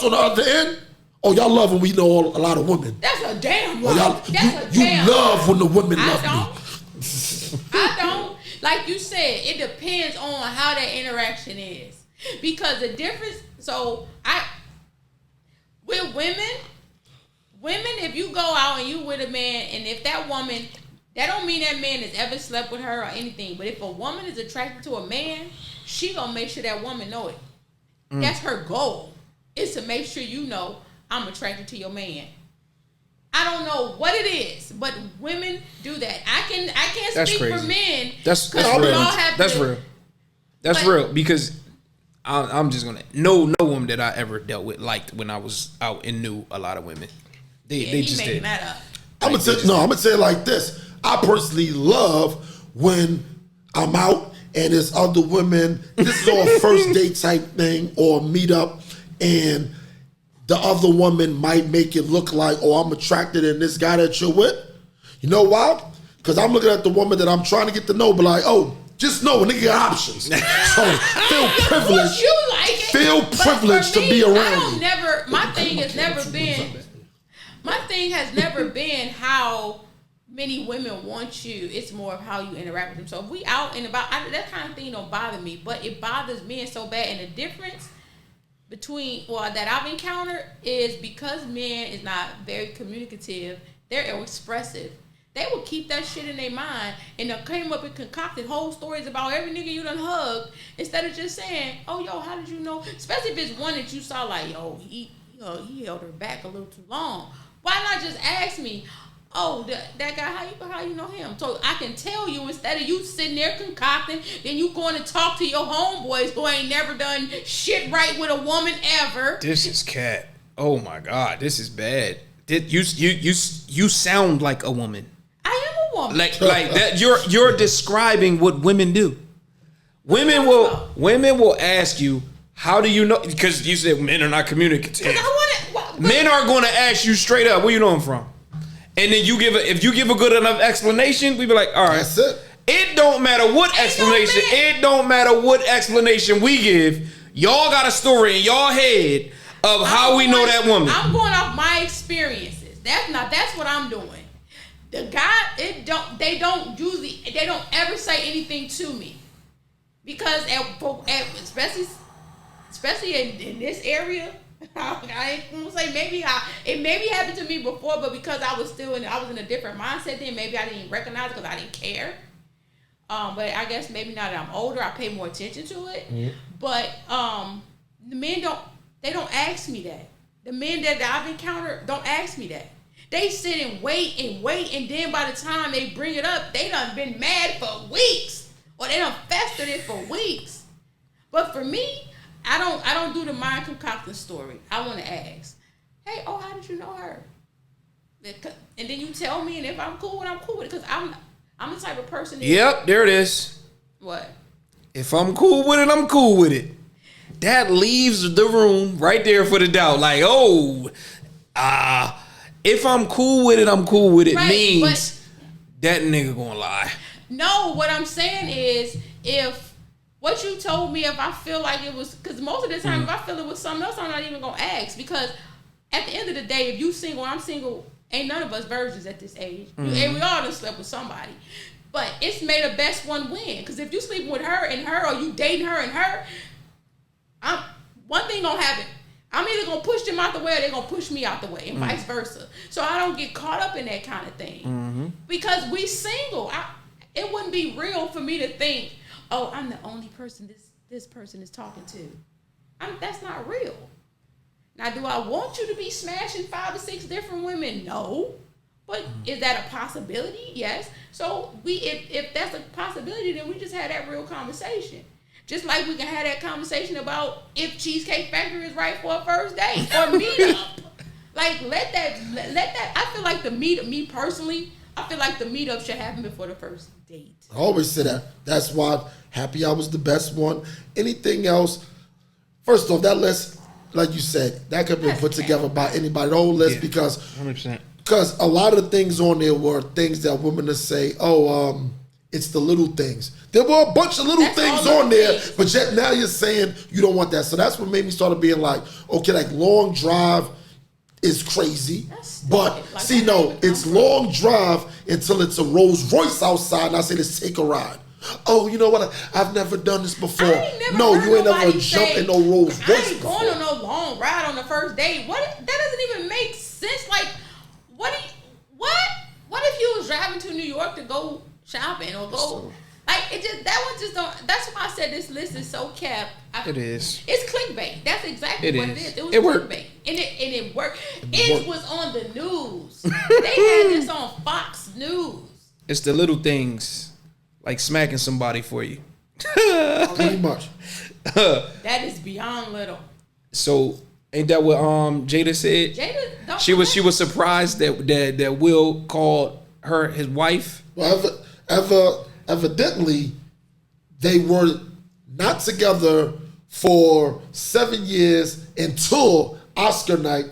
on the other end, oh, y'all love when we know a lot of women. That's a damn lie. Oh, you love when the women love me. I don't. Like you said, it depends on how that interaction is. Because the difference, with women, if you go out and you with a man, and if that woman, that don't mean that man has ever slept with her or anything, but if a woman is attracted to a man, she gonna make sure that woman know it. That's her goal, is to make sure you know, I'm attracted to your man. I don't know what it is, but women do that. I can't speak for men. That's real. That's real because I'm just gonna no woman that I ever dealt with liked when I was out and knew a lot of women. They just did. I'm gonna say it like this. I personally love when I'm out and there's other women. This is all first date type thing or meet up, and the other woman might make it look like, oh, I'm attracted in this guy that you're with. You know why? Because I'm looking at the woman that I'm trying to get to know, but like, oh, just know a nigga got options. So feel privileged. You like it. Feel privileged to be around me. My thing has never been how many women want you. It's more of how you interact with them. So if we out and about, that kind of thing don't bother me, but it bothers men so bad. And the difference that I've encountered is because men is not very communicative, they're expressive. They will keep that shit in their mind and they'll come up and concocted whole stories about every nigga you done hugged instead of just saying, oh, yo, how did you know? Especially if it's one that you saw like, yo, he held her back a little too long. Why not just ask me, oh, that guy, how you know him? So I can tell you instead of you sitting there concocting, then you going to talk to your homeboys who ain't never done shit right with a woman ever. This is cat. Oh my God, this is bad. You sound like a woman. I am a woman. Like that. You're describing what women do. Women will ask you, how do you know? Because you said men are not communicative. Men are going to ask you straight up, where you know him from? And then if you give a good enough explanation, we be like, all right. That's it. It don't matter what explanation. It don't matter what explanation we give. Y'all got a story in y'all head of how we know that woman. I'm going off my experiences. That's what I'm doing. The guy, they don't ever say anything to me because especially in this area. I ain't gonna say it maybe happened to me before, but because I was in a different mindset then, maybe I didn't recognize it because I didn't care. But I guess maybe now that I'm older, I pay more attention to it. Mm-hmm. But the men don't ask me that. The men that I've encountered don't ask me that. They sit and wait, and then by the time they bring it up, they done been mad for weeks, or they done festered it for weeks. But for me, I don't do the mind concocting story. I want to ask, hey, oh, how did you know her? And then you tell me, and if I'm cool with it, I'm cool with it, because I'm the type of person that... Yep, there it is. What? If I'm cool with it, I'm cool with it. That leaves the room right there for the doubt. Like, if I'm cool with it, I'm cool with it. Right, means that nigga gonna lie. No, what I'm saying is, if what you told me, if I feel like it was, because most of the time, if I feel it was something else, I'm not even gonna ask, because at the end of the day, if you single, I'm single, Ain't none of us virgins at this age. And we all done slept with somebody. But it's made a best one win. Because if you sleeping with her and her, or you dating her and her, one thing gonna happen. I'm either gonna push them out the way or they're gonna push me out the way, and vice versa. So I don't get caught up in that kind of thing. Because we single. It wouldn't be real for me to think, oh, I'm the only person this person is talking to. That's not real. Now, do I want you to be smashing 5 or 6 different women? No. But is that a possibility? Yes. So if that's a possibility, then we just had that real conversation. Just like we can have that conversation about if Cheesecake Factory is right for a first date or meetup. Like let that. I feel like me personally, I feel like the meetup should happen before the first date. I always say that. That's why happy hour was the best one. Anything else? First off, that list, like you said, that could be put together by anybody. The whole list because 100%. Because a lot of the things on there were things that women would say, it's the little things. There were a bunch of little things on there, but yet now you're saying you don't want that. So that's what made me start being like, okay, like long drive is crazy. But like, see, no, it's long drive until it's a Rolls Royce outside and I say, let's take a ride. Oh, you know what? I've never done this before. No, you ain't never jumped in no Rolls Royce. I ain't going on no long ride on the first date. That doesn't even make sense. Like, what if you was driving to New York to go shopping or go like that one just don't. That's why I said this list is so capped. It is. It's clickbait. That's exactly what it is. It was clickbait, and it worked. It was on the news. They had this on Fox News. It's the little things, like smacking somebody for you. Pretty much. That is beyond little. So ain't that what Jada said? She was surprised that Will called her his wife. Well, evidently, they were not together for 7 years until Oscar night,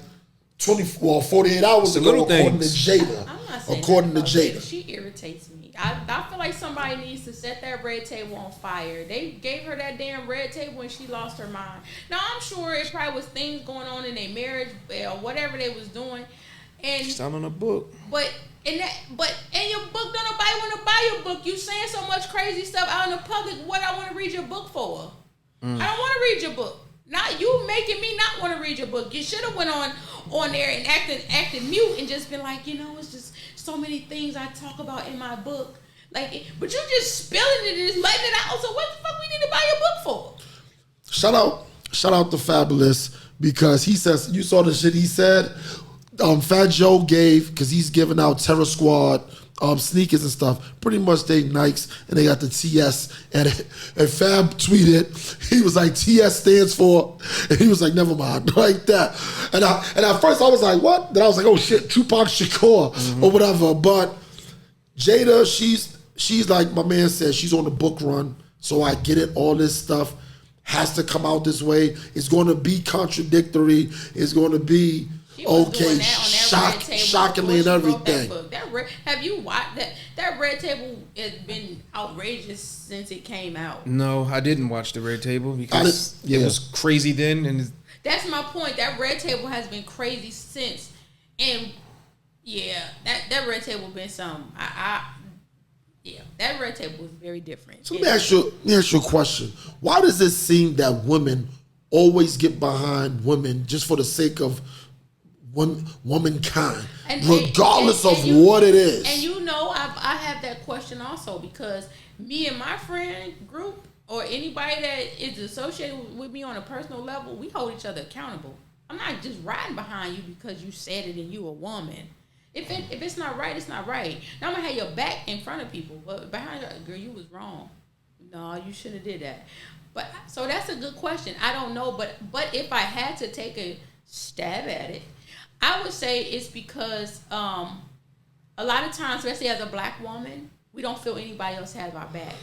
48 hours ago, according to Jada. I'm not saying according to Jada. She irritates me. I feel like somebody needs to set that red table on fire. They gave her that damn red table and she lost her mind. Now, I'm sure it probably was things going on in their marriage or whatever they was doing. And she's selling a book. But in your book, don't nobody want to buy your book. You saying so much crazy stuff out in the public. What I want to read your book for? I don't want to read your book. Not you making me not want to read your book. You should have went on there and acted mute and just been like, it's just so many things I talk about in my book. Like, but you just spilling it and just letting it out. So what the fuck we need to buy your book for? Shout out to Fabulous because he says, you saw the shit he said. Fat Joe gave, because he's giving out Terror Squad sneakers and stuff. Pretty much they Nikes and they got the TS. And Fab tweeted, he was like, TS stands for, and he was like, never mind, like that. And at first I was like, what? Then I was like, oh shit, Tupac Shakur or whatever. But Jada, she's like my man said, she's on the book run. So I get it, all this stuff has to come out this way. It's going to be contradictory. It's going to be okay, shockingly and everything. Have you watched that? That Red Table has been outrageous since it came out. No, I didn't watch the Red Table because it was crazy then. And that's my point. That Red Table has been crazy since. And yeah, that Red Table been something. That Red Table was very different. So let me ask you a question. Why does it seem that women always get behind women just for the sake of womankind, regardless of what it is? And I have that question also because me and my friend group or anybody that is associated with me on a personal level, we hold each other accountable. I'm not just riding behind you because you said it and you a woman. If it's not right, it's not right. Now I'm gonna have your back in front of people, but behind your girl, you was wrong. No, you shouldn't have did that. But so that's a good question. I don't know, but if I had to take a stab at it, I would say it's because a lot of times, especially as a black woman, we don't feel anybody else has our back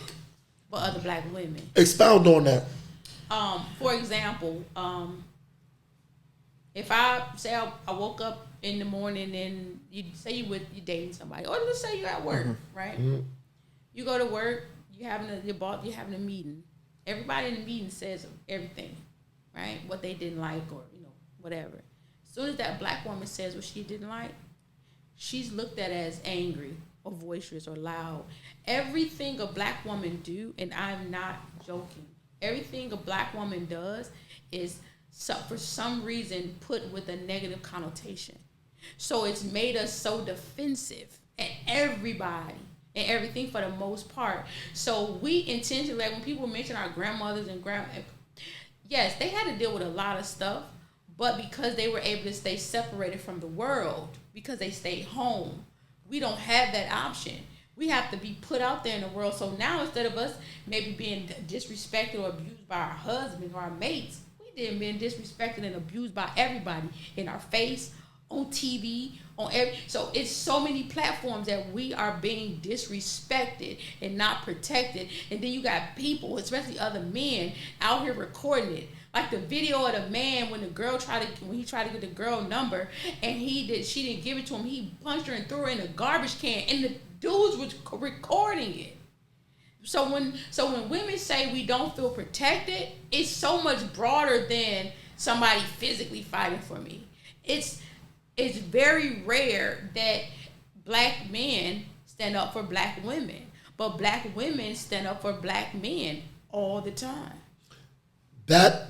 but other black women. Expound on that. For example, if I say I woke up in the morning and you say you're dating somebody, or let's say you're at work, right? Mm-hmm. You go to work, you're having a meeting. Everybody in the meeting says everything, right? What they didn't like or whatever. As soon as that black woman says what she didn't like, she's looked at as angry or boisterous or loud. Everything a black woman do, and I'm not joking, everything a black woman does is for some reason put with a negative connotation. So it's made us so defensive at everybody and everything for the most part. So we intentionally, like when people mention our grandmothers and yes, they had to deal with a lot of stuff, but because they were able to stay separated from the world, because they stayed home, we don't have that option. We have to be put out there in the world. So now instead of us maybe being disrespected or abused by our husbands or our mates, we didn't being disrespected and abused by everybody in our face, on TV, on every. So it's so many platforms that we are being disrespected and not protected. And then you got people, especially other men, out here recording it. Like the video of the man when he tried to get the girl number and she didn't give it to him. He punched her and threw her in a garbage can, and the dudes was recording it. So when women say we don't feel protected, it's so much broader than somebody physically fighting for me. It's very rare that black men stand up for black women, but black women stand up for black men all the time. That,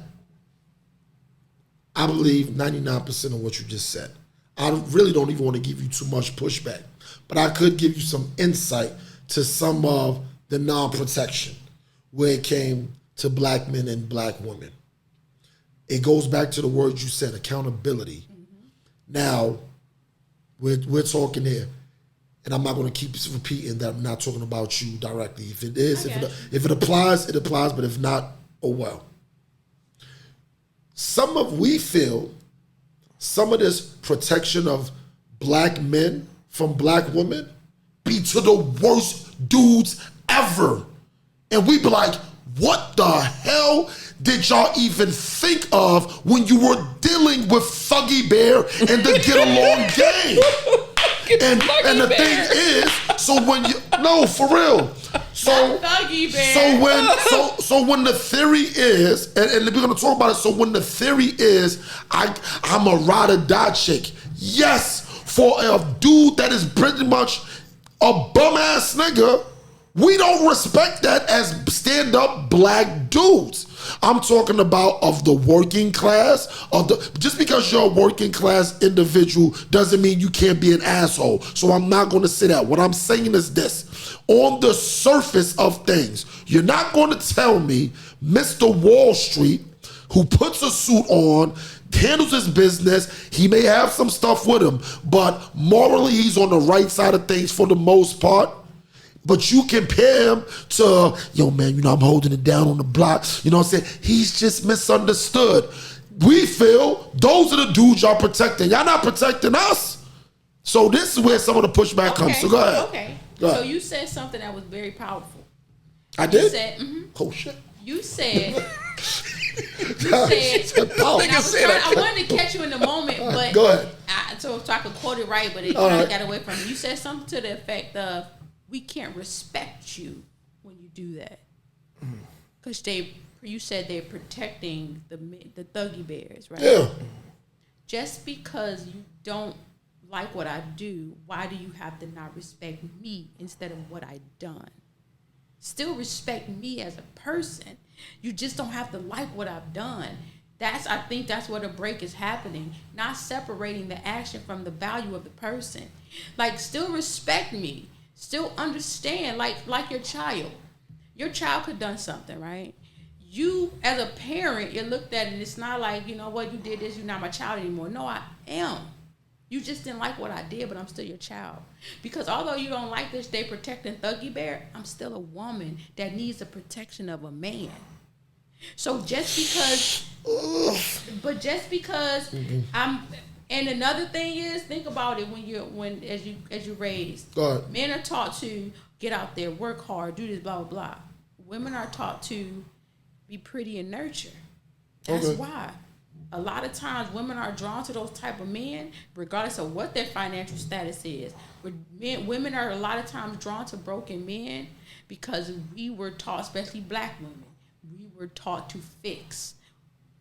I believe 99% of what you just said. I really don't even want to give you too much pushback, but I could give you some insight to some of the non-protection where it came to black men and black women. It goes back to the words you said, accountability. Now, we're talking here, and I'm not going to keep repeating that I'm not talking about you directly. If it is, if it applies, it applies, but if not, oh well. We feel some of this protection of black men from black women be to the worst dudes ever. And we be like, what the hell did y'all even think of when you were dealing with Thuggy Bear and the Get Along Gang? And the thing is, so when you, no, for real. So, so when the theory is, and we're gonna talk about it, so when the theory is, I'm a ride or die chick. Yes, for a dude that is pretty much a bum ass nigga, we don't respect that as stand-up black dudes. I'm talking about of the working class. Just because you're a working class individual doesn't mean you can't be an asshole. So I'm not going to say that. What I'm saying is this. On the surface of things, you're not going to tell me Mr. Wall Street, who puts a suit on, handles his business, he may have some stuff with him, but morally he's on the right side of things for the most part. But you compare him to, yo, man, I'm holding it down on the block. You know what I'm saying? He's just misunderstood. We feel those are the dudes y'all protecting. Y'all not protecting us. So this is where some of the pushback comes. So go ahead. Okay. Go ahead. So you said something that was very powerful. I did? You said, oh, shit. You said, I wanted to catch you in the moment, but go ahead. So I could quote it right, but it kind of got away from me. You said something to the effect of, we can't respect you when you do that. Because you said they're protecting the Thuggy Bears, right? Yeah. Just because you don't like what I do, why do you have to not respect me instead of what I done? Still respect me as a person. You just don't have to like what I've done. I think that's where the break is happening. Not separating the action from the value of the person. Like, still respect me. Still understand, like your child. Your child could have done something, right? You, as a parent, you looked at it and it's not like, you know what, you did this, you're not my child anymore. No, I am. You just didn't like what I did, but I'm still your child. Because although you don't like this, they protecting Thuggy Bear, I'm still a woman that needs the protection of a man. So just because I'm... And another thing is, think about it as you raised. Men are taught to get out there, work hard, do this, blah, blah, blah. Women are taught to be pretty and nurture. That's why. A lot of times women are drawn to those type of men, regardless of what their financial status is. Women are a lot of times drawn to broken men because we were taught, especially black women, we were taught to fix.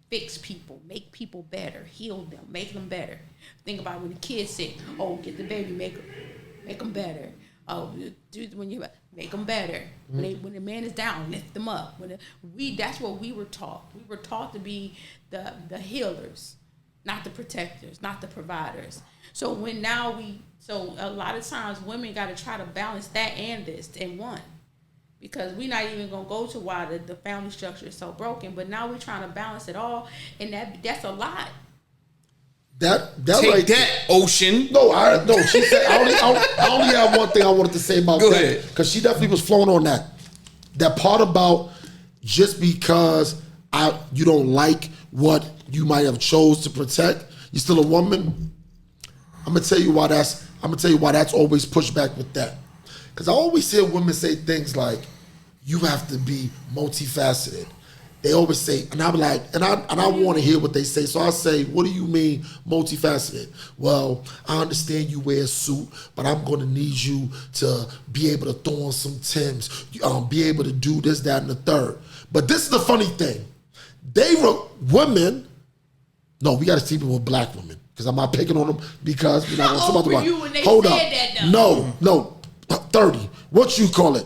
fix people, make people better, heal them, make them better. Think about when the kid's sick. Oh, get the baby, make them better. Oh, when you make them better. When the man is down, lift them up. That's what we were taught. We were taught to be the healers, not the protectors, not the providers. So a lot of times women got to try to balance that and this in one. Because we're not even gonna go to why the family structure is so broken, but now we're trying to balance it all, and that's a lot. That Take right that, Oshin. No. She said I only have one thing I wanted to say about Go that, ahead. because she definitely was flowing on that. That part about just because you don't like what you might have chose to protect, you're still a woman. I'm gonna tell you why that's always pushed back with that. Because I always hear women say things like, "You have to be multifaceted." They always say, and I'm like, and I want to hear what they say. So I say, "What do you mean multifaceted?" Well, I understand you wear a suit, but I'm going to need you to be able to throw on some Timbs, be able to do this, that, and the third. But this is the funny thing: women. No, we got to see people with black women, because I'm not picking on them, because we're not going to talk about you when they Hold said up. that, though. No. 30. What you call it?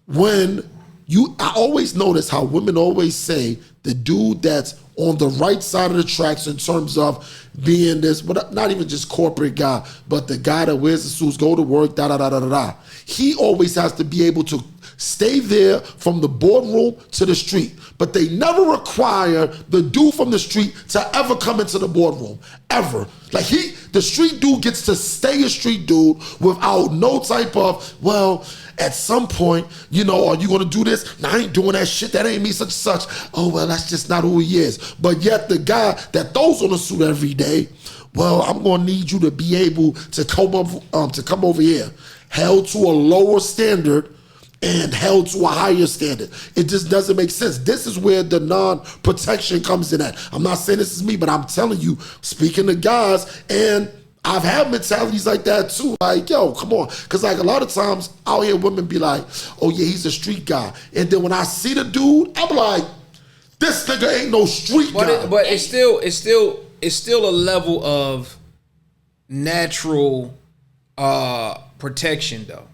I always notice how women always say the dude that's on the right side of the tracks in terms of being this, but not even just corporate guy, but the guy that wears the suits, go to work, da. He always has to be able to stay there from the boardroom to the street. But they never require the dude from the street to ever come into the boardroom, ever. Like the street dude gets to stay a street dude without no type of, well, at some point, are you gonna do this? No, I ain't doing that shit. That ain't me, such and such. Oh, well, that's just not who he is. But yet the guy that throws on a suit every day, well, I'm gonna need you to be able to come over here, held to a lower standard and held to a higher standard. It just doesn't make sense. This is where the non-protection comes in at. I'm not saying this is me, but I'm telling you, speaking to guys, and I've had mentalities like that too. Like, yo, come on. Because like a lot of times I'll hear women be like, oh yeah, he's a street guy. And then when I see the dude, I'm like, this nigga ain't no street guy. But it's still a level of natural protection though.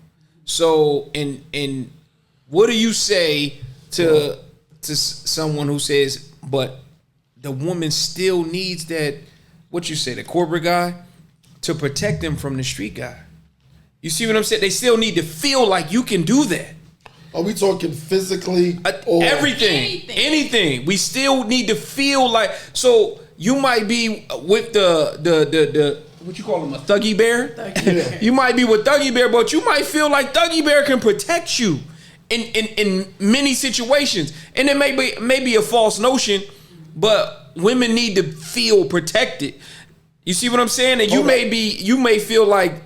So, and what do you say to someone who says, but the woman still needs that, what you say, the corporate guy, to protect them from the street guy? You see what I'm saying? They still need to feel like you can do that. Are we talking physically? Or Anything. We still need to feel like, so you might be with the what you call him, a Thuggy Bear? Thuggy Bear. You might be with Thuggy Bear, but you might feel like Thuggy Bear can protect you in many situations. And it may be a false notion, but women need to feel protected. You see what I'm saying? And you may feel like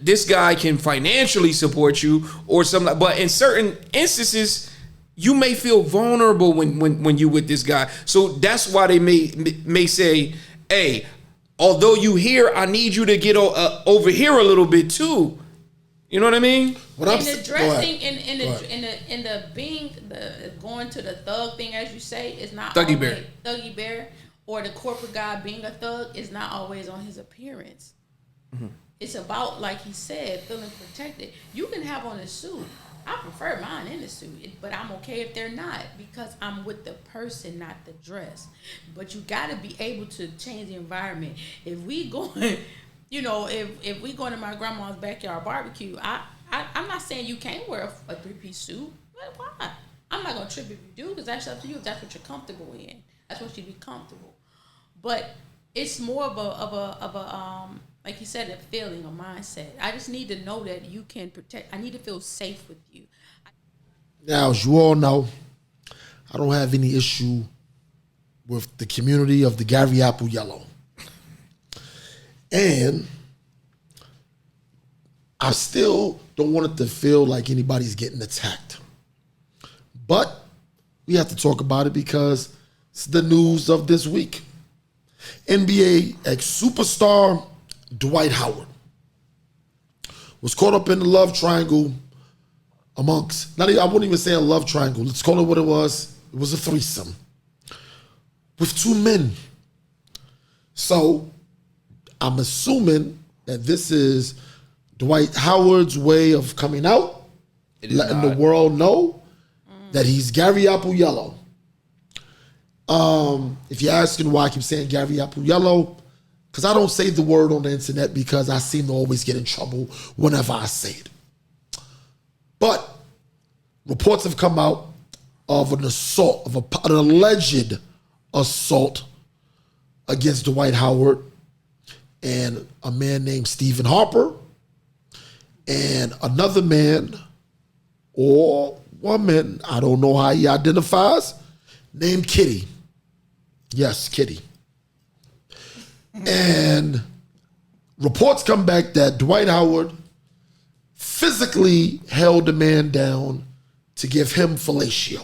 this guy can financially support you or something, but in certain instances, you may feel vulnerable when you with this guy. So that's why they may say, hey, although you here, I need you to get over here a little bit too. You know what I mean? The dressing and the being the going to the thug thing, as you say, is not Thuggy always, Bear. Thuggy Bear, or the corporate guy being a thug is not always on his appearance. Mm-hmm. It's about, like he said, feeling protected. You can have on a suit. I prefer mine in the suit, but I'm okay if they're not, because I'm with the person, not the dress. But you got to be able to change the environment. If we going, if we going to my grandma's backyard barbecue, I'm not saying you can't wear a 3-piece suit, but why? I'm not gonna trip if you do, because that's up to you. If that's what you're comfortable in, that's what you be comfortable. But it's more of a like you said, a feeling, a mindset. I just need to know that you can protect. I need to feel safe with you. Now, as you all know, I don't have any issue with the community of the Gary Apple Yellow. And I still don't want it to feel like anybody's getting attacked. But we have to talk about it because it's the news of this week. NBA ex-superstar Dwight Howard was caught up in the love triangle amongst, I wouldn't even say a love triangle. Let's call it what it was. It was a threesome with two men. So I'm assuming that this is Dwight Howard's way of coming out, letting the world know that he's Gary Apple Yellow. If you're asking why I keep saying Gary Apple Yellow, because I don't say the word on the internet because I seem to always get in trouble whenever I say it. But reports have come out of an assault, of an alleged assault against Dwight Howard and a man named Stephen Harper and another man or woman, I don't know how he identifies, named Kitty. Yes, Kitty. And reports come back that Dwight Howard physically held the man down to give him fellatio.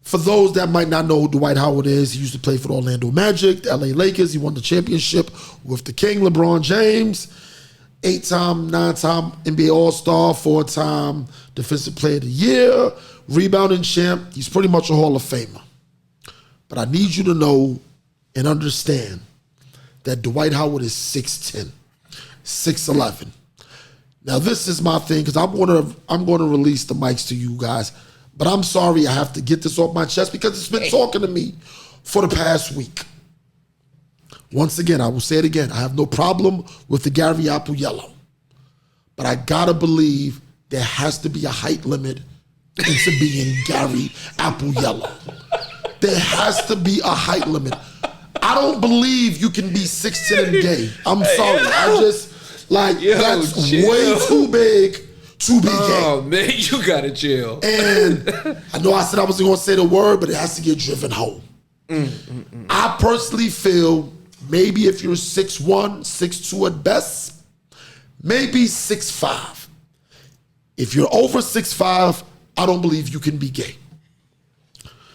For those that might not know who Dwight Howard is, he used to play for the Orlando Magic, the LA Lakers. He won the championship with the King, LeBron James. 8-time, 9-time NBA All-Star, 4-time Defensive Player of the Year, rebounding champ. He's pretty much a Hall of Famer. But I need you to know and understand that Dwight Howard is 6'10", 6'11". Now this is my thing because I'm going to release the mics to you guys. But I'm sorry I have to get this off my chest because it's been talking to me for the past week. Once again, I will say it again. I have no problem with the Gary Apple Yellow. But I gotta believe there has to be a height limit into being Gary Apple Yellow. There has to be a height limit. I don't believe you can be 6'10" and gay. I'm sorry. I just, that's chill. way too big to be gay. Oh, man, you gotta chill. And I know I said I wasn't gonna say the word, but it has to get driven home. I personally feel maybe if you're 6'1", 6'2" at best, maybe 6'5". If you're over 6'5", I don't believe you can be gay.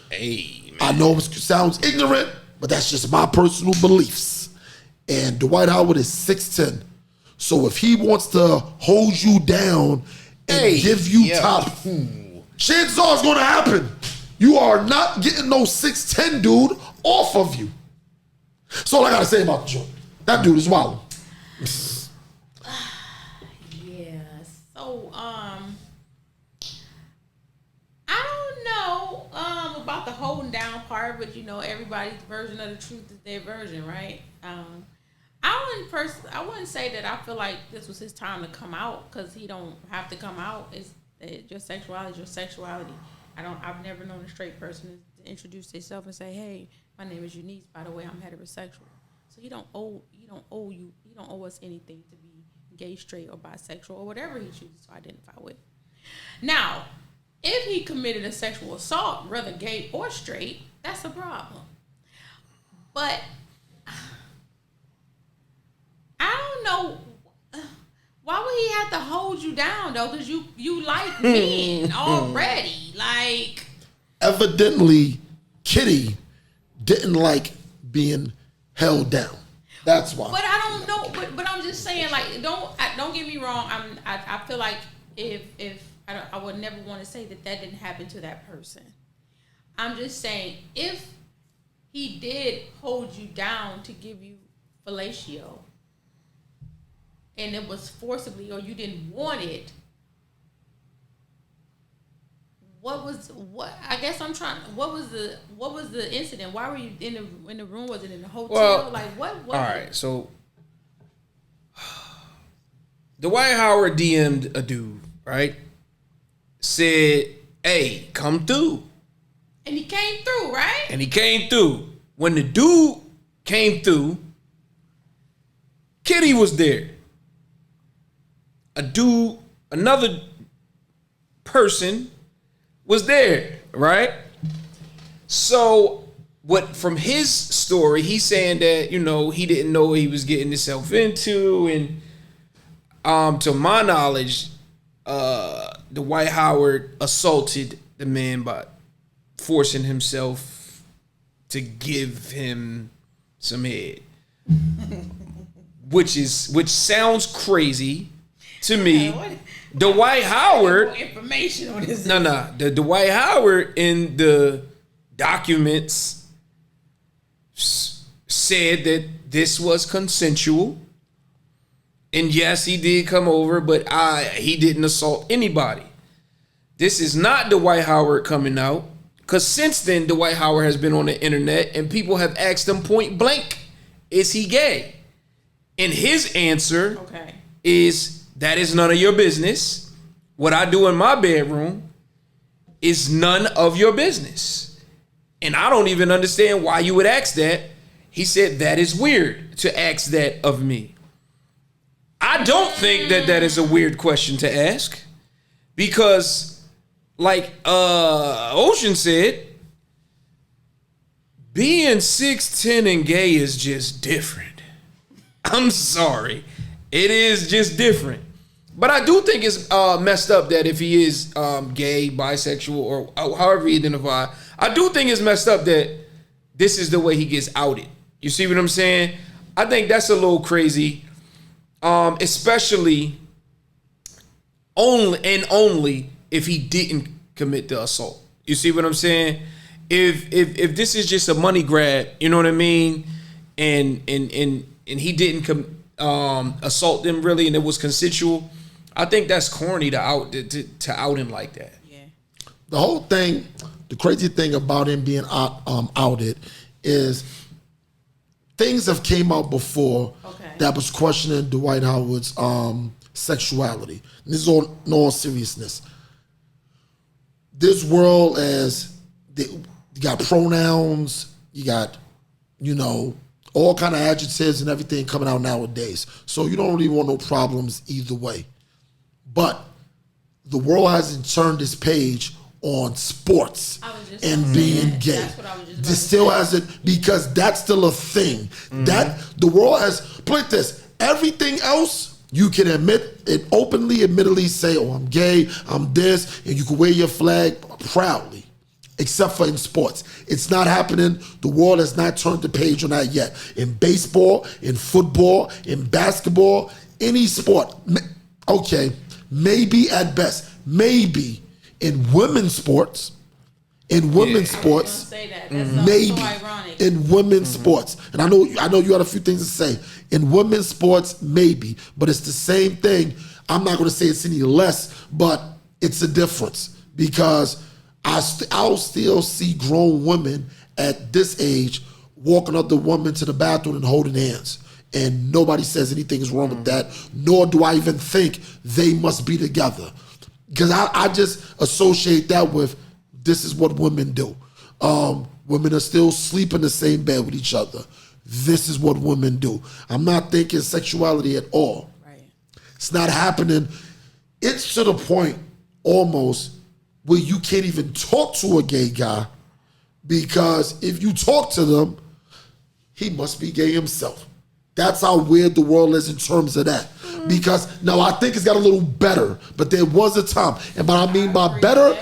Hey, man. I know it sounds ignorant, but that's just my personal beliefs. And Dwight Howard is 6'10". So if he wants to hold you down and give you top, chances are it's going to happen. You are not getting no 6'10" dude off of you. That's all I got to say about the joint. That dude is wild. Yeah. So, I don't know about the holding down part, but you know, everybody's version of the truth is their version, right? I wouldn't say that I feel like this was his time to come out because he don't have to come out. Your sexuality is your sexuality. I've never known a straight person to introduce themselves and say, "Hey, my name is Eunice. By the way, I'm heterosexual." So he don't owe us anything to be gay, straight, or bisexual, or whatever he chooses to identify with. Now, if he committed a sexual assault, whether gay or straight, that's a problem. But I don't know. Why would he have to hold you down though? Because you like men already. Like, evidently, Kitty didn't like being held down. That's why. But I don't know. But I'm just saying, like, don't get me wrong. I feel like if I would never want to say that didn't happen to that person. I'm just saying if he did hold you down to give you fellatio, and it was forcibly or you didn't want it, what was the incident? Why were you in the room? Was it in the hotel? Well, like what all right, so Dwight Howard DM'd a dude, right? Said, "Hey, come through." And he came through, right? And he came through. When the dude came through, Kitty was there. Another person was there, right? So what from his story, he's saying that, you know, he didn't know what he was getting himself into. And to my knowledge, Dwight Howard assaulted the man by forcing himself to give him some head. Which sounds crazy to me. Dwight Howard. More information on this. No. The Dwight Howard in the documents said that this was consensual. And yes, he did come over, but he didn't assault anybody. This is not Dwight Howard coming out, because since then, Dwight Howard has been on the internet and people have asked him point blank, is he gay? And his answer is, that is none of your business. What I do in my bedroom is none of your business. And I don't even understand why you would ask that. He said, that is weird to ask that of me. I don't think that is a weird question to ask, because like Oshin said, being 6'10" and gay is just different. I'm sorry. It is just different. But I do think it's messed up that if he is gay, bisexual, or however he identifies, I do think it's messed up that this is the way he gets outed. You see what I'm saying? I think that's a little crazy. Especially only if he didn't commit the assault. You see what I'm saying? If this is just a money grab, you know what I mean, and he didn't assault them really, and it was consensual, I think that's corny to out him like that. Yeah. The whole thing, the crazy thing about him being outed is things have came out before that was questioning Dwight Howard's sexuality. And this is all in all seriousness. This world, you got pronouns, you got, all kind of adjectives and everything coming out nowadays. So you don't really want no problems either way. But the world hasn't turned its page on sports and being gay. That's what I was just this still hasn't, because that's still a thing. Mm-hmm. That the world has put this. Everything else you can admit it openly, admittedly say, "Oh, I'm gay, I'm this," and you can wear your flag proudly. Except for in sports. It's not happening. The world has not turned the page on that yet. In baseball, in football, in basketball, any sport. Okay, maybe at best. Maybe in women's sports. In women's sports. Say that. That's maybe so ironic. in women's sports. And I know you had a few things to say. In women's sports, maybe. But it's the same thing. I'm not going to say it's any less, but it's a difference. Because I'll still see grown women at this age walking up the woman to the bathroom and holding hands. And nobody says anything is wrong with that, nor do I even think they must be together. Because I just associate that with this is what women do. Women are still sleeping in the same bed with each other. This is what women do. I'm not thinking sexuality at all. Right. It's not happening. It's to the point almost where you can't even talk to a gay guy, because if you talk to them, he must be gay himself. That's how weird the world is in terms of that. Because now I think it's got a little better, but there was a time. And what I mean by better,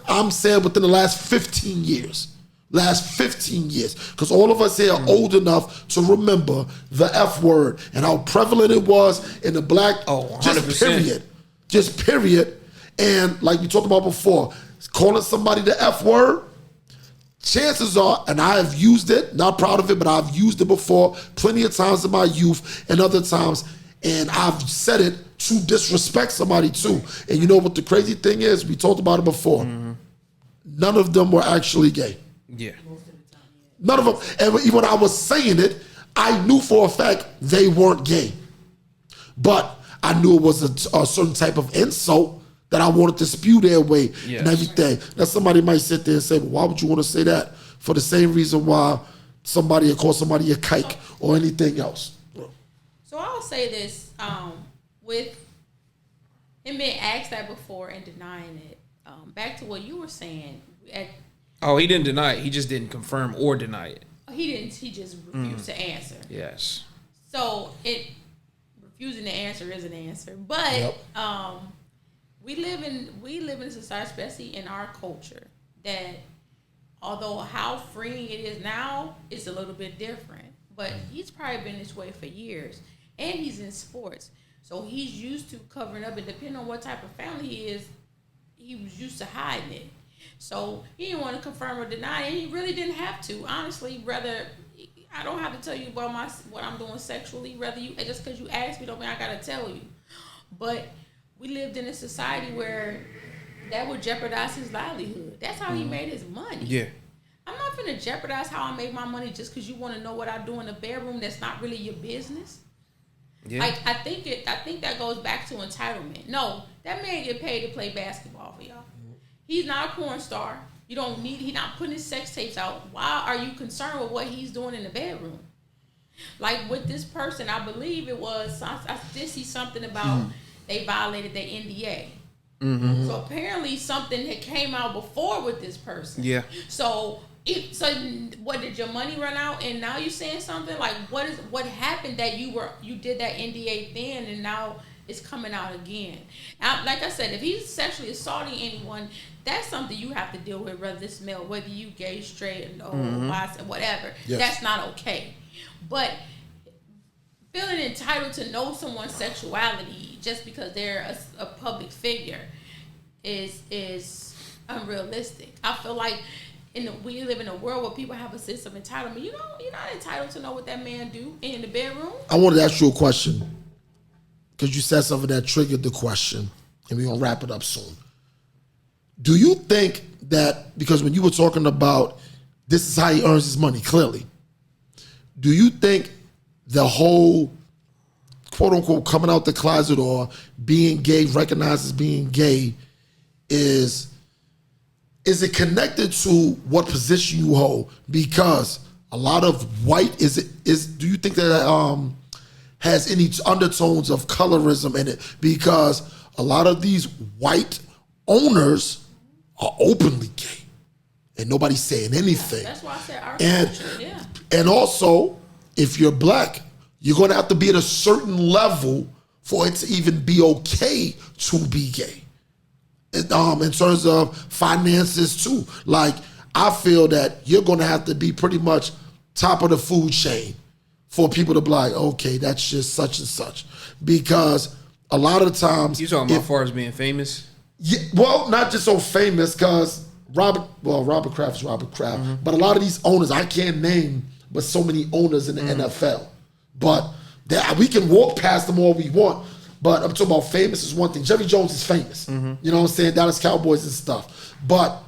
I'm saying within the last 15 years. Last 15 years. Because all of us here are old enough to remember the F word and how prevalent it was in the black, 100%. Just period. And like we talked about before, calling somebody the F word, chances are, and I have used it, not proud of it, but I've used it before plenty of times in my youth and other times, and I've said it to disrespect somebody too. And you know what the crazy thing is? We talked about it before. Mm-hmm. None of them were actually gay. Yeah. None of them. And even when I was saying it, I knew for a fact they weren't gay. But I knew it was a certain type of insult that I wanted to spew their way and everything. Now somebody might sit there and say, well, why would you want to say that? For the same reason why somebody would call somebody a kike or anything else. So I'll say this, with him being asked that before and denying it, back to what you were saying. He didn't deny it. He just didn't confirm or deny it. He just refused to answer. Yes. So refusing to answer is an answer. But we live in a society, especially in our culture, that although how freeing it is now, it's a little bit different. But he's probably been this way for years. And he's in sports. So he's used to covering up, and depending on what type of family he is, he was used to hiding it. So he didn't want to confirm or deny, and he really didn't have to. Honestly, I don't have to tell you about what I'm doing sexually. Rather, just because you asked me, don't mean I gotta tell you. But we lived in a society where that would jeopardize his livelihood. That's how he made his money. Yeah. I'm not gonna jeopardize how I make my money just because you want to know what I do in the bedroom. That's not really your business. Yeah. Like I think that goes back to entitlement. No, that man get paid to play basketball for y'all. He's not a porn star. You don't need. He's not putting his sex tapes out. Why are you concerned with what he's doing in the bedroom? Like with this person, I believe it was. I did see something about they violated their NDA. Mm-hmm. So apparently something had came out before with this person. Yeah. So what, did your money run out and now you're saying something? Like what happened that you did that NDA then and now it's coming out again? Now, like I said, if he's sexually assaulting anyone, that's something you have to deal with, whether it's male, whether you gay, straight, or whatever. Yes. That's not okay. But feeling entitled to know someone's sexuality just because they're a public figure is unrealistic. I feel like we live in a world where people have a sense of entitlement. You're not entitled to know what that man do in the bedroom. I wanted to ask you a question because you said something that triggered the question, and we're gonna wrap it up soon. Do you think that, because when you were talking about this is how he earns his money, clearly, do you think the whole quote unquote coming out the closet or being gay, recognized as being gay, is it connected to what position you hold? Because a lot of white do you think that has any undertones of colorism in it? Because a lot of these white owners are openly gay and nobody's saying anything. That's why I said our culture, yeah. And also, if you're black, you're going to have to be at a certain level for it to even be okay to be gay. In terms of finances too. Like, I feel that you're going to have to be pretty much top of the food chain for people to be like, okay, that's just such and such. Because a lot of times... You talking about as far as being famous? Yeah, well, not just so famous, because Robert Kraft is Robert Kraft. Mm-hmm. But a lot of these owners, I can't name, but so many owners in the NFL. But we can walk past them all we want. But I'm talking about famous is one thing. Jerry Jones is famous. Mm-hmm. You know what I'm saying? Dallas Cowboys and stuff. But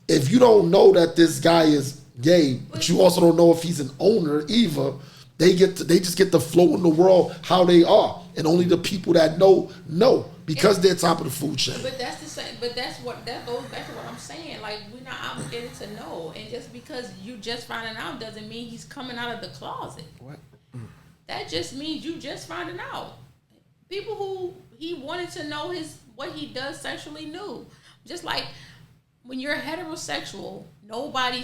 if you don't know that this guy is gay, but you also don't know if he's an owner either, they just get to float in the world how they are. And only the people that know because they're top of the food chain. But that's the same. But that goes back to what I'm saying. Like, we're not obligated to know. And just because you just finding out doesn't mean he's coming out of the closet. What? That just means you just finding out. People who he wanted to know what he does sexually knew. Just like when you're heterosexual, nobody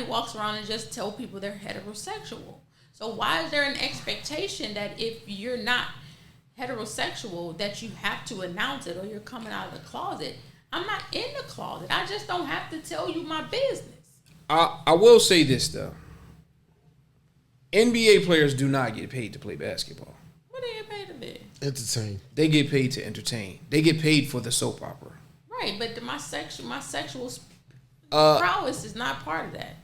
walks around and just tell people they're heterosexual. So why is there an expectation that if you're not heterosexual that you have to announce it or you're coming out of the closet? I'm not in the closet. I just don't have to tell you my business. I will say this though. NBA players do not get paid to play basketball. What do they get paid to do? Entertain. They get paid to entertain. They get paid for the soap opera. Right, but my sexual prowess is not part of that.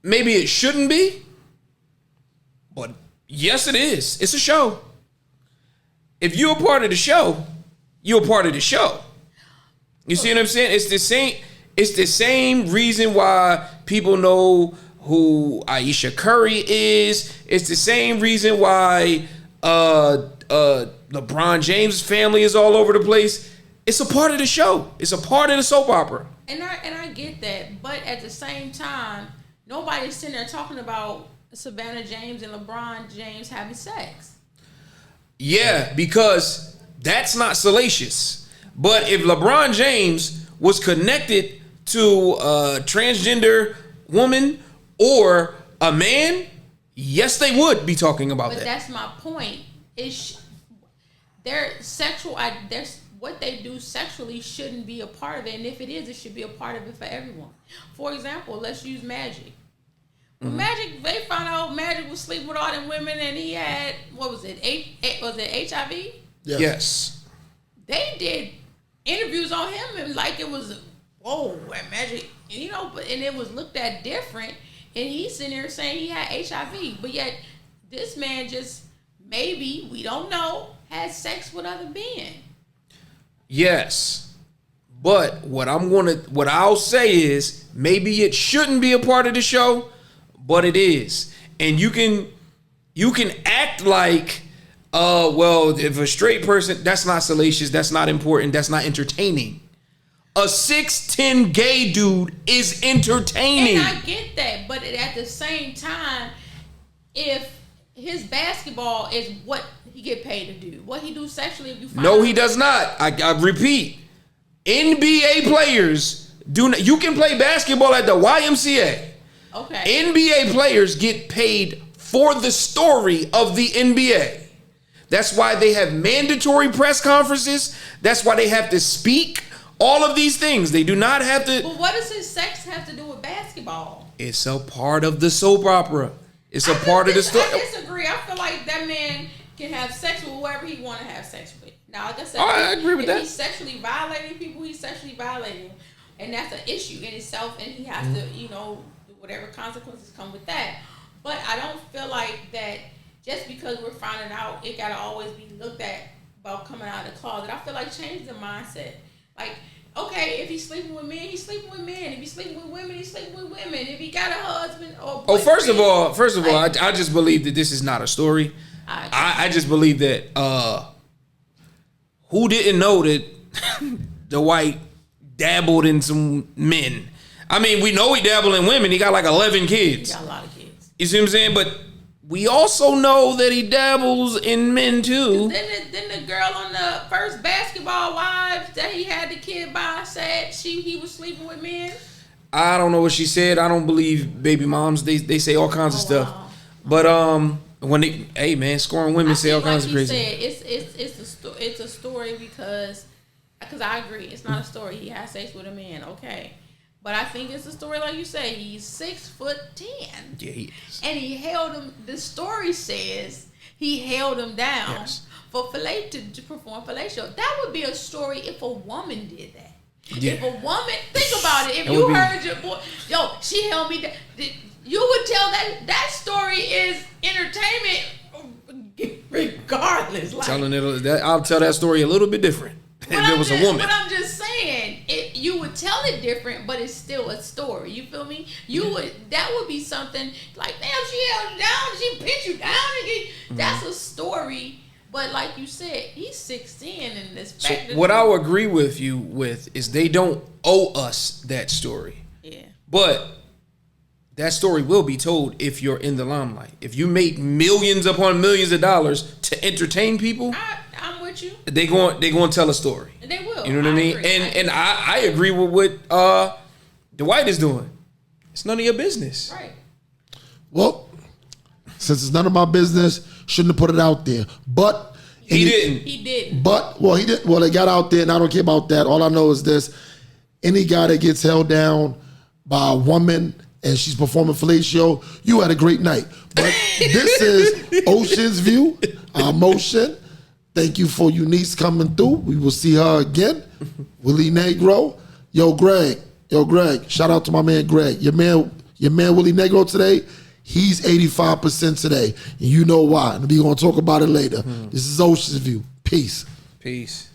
Maybe it shouldn't be, but yes, it is. It's a show. If you're a part of the show, you're a part of the show. You see what I'm saying? It's the same reason why people know who Aisha Curry is. It's the same reason why LeBron James' family is all over the place. It's a part of the show. It's a part of the soap opera. And I get that, but at the same time, nobody's sitting there talking about Savannah James and LeBron James having sex. Yeah, because that's not salacious. But if LeBron James was connected to a transgender woman or a man, yes, they would be talking about that. But that's my point. Their what they do sexually shouldn't be a part of it, and if it is, it should be a part of it for everyone. For example, let's use Magic. When Magic, they found out Magic was sleeping with all them women, and he had, what was it? Was it HIV? Yes. they did interviews on him and like it was whoa, magic, but and it was looked at different. And he's sitting there saying he had HIV, but yet this man just maybe we don't know had sex with other men. Yes, but what I'll say is maybe it shouldn't be a part of the show, but it is, and you can act like, well, if a straight person, that's not salacious, that's not important, that's not entertaining. A 6'10" gay dude is entertaining. And I get that, but at the same time, if his basketball is what he get paid to do, what he do sexually, if you find no, he does not. I repeat, NBA players do not. You can play basketball at the YMCA. Okay. NBA players get paid for the story of the NBA. That's why they have mandatory press conferences. That's why they have to speak. All of these things. They do not have to. But what does his sex have to do with basketball? It's a part of the soap opera. It's a part of the story. I disagree. I feel like that man can have sex with whoever he want to have sex with. Now, like I said, I agree with that. If he's sexually violating people, he's sexually violating them. And that's an issue in itself. And he has to, whatever consequences come with that. But I don't feel like that just because we're finding out, it got to always be looked at about coming out of the closet. I feel like change the mindset. Like, okay, if he's sleeping with men, he's sleeping with men. If he's sleeping with women, he's sleeping with women. If he got a husband or boyfriend, first of all, I just believe that this is not a story. I just believe that who didn't know that Dwight dabbled in some men? I mean, we know he dabbled in women. He got like 11 kids. He got a lot of kids. You see what I'm saying? But we also know that he dabbles in men too. Then the girl on the first Basketball Wives that he had the kid by said he was sleeping with men. I don't know what she said. I don't believe baby moms. They say all kinds of stuff. Wow. But when scoring women say all kinds of crazy. It's a story because I agree. It's not a story. He had sex with a man. Okay. But I think it's a story like you say. He's 6'10". Yeah, he is. And he held him. The story says he held him down for to perform fellatio. That would be a story if a woman did that. Yeah. If a woman, think about it. If you heard your boy, she held me down. You would tell that story is entertainment, regardless. I'll tell that story a little bit different. If it was a woman. But I'm just saying, you would tell it different, but it's still a story. You feel me? That would be something like, damn, she held you down, she pinned you down. That's a story. But like you said, he's 16 and this. So what I'll agree with you with is they don't owe us that story. Yeah. But that story will be told if you're in the limelight. If you make millions upon millions of dollars to entertain people. I'm with you. They going to tell a story. They will. You know what I mean? And I agree with what Dwight is doing. It's none of your business. Right. Well, since it's none of my business, shouldn't have put it out there. But he didn't. He didn't. But he did. Well, they got out there, and I don't care about that. All I know is this: any guy that gets held down by a woman and she's performing fellatio, you had a great night. But this is Oshin's view. I'm Oshin. Thank you for Eunice coming through. We will see her again. Willie Negro. Yo, Greg. Shout out to my man Greg. Your man Willie Negro today, he's 85% today. And you know why. And we're going to talk about it later. This is Oshin's view. Peace. Peace.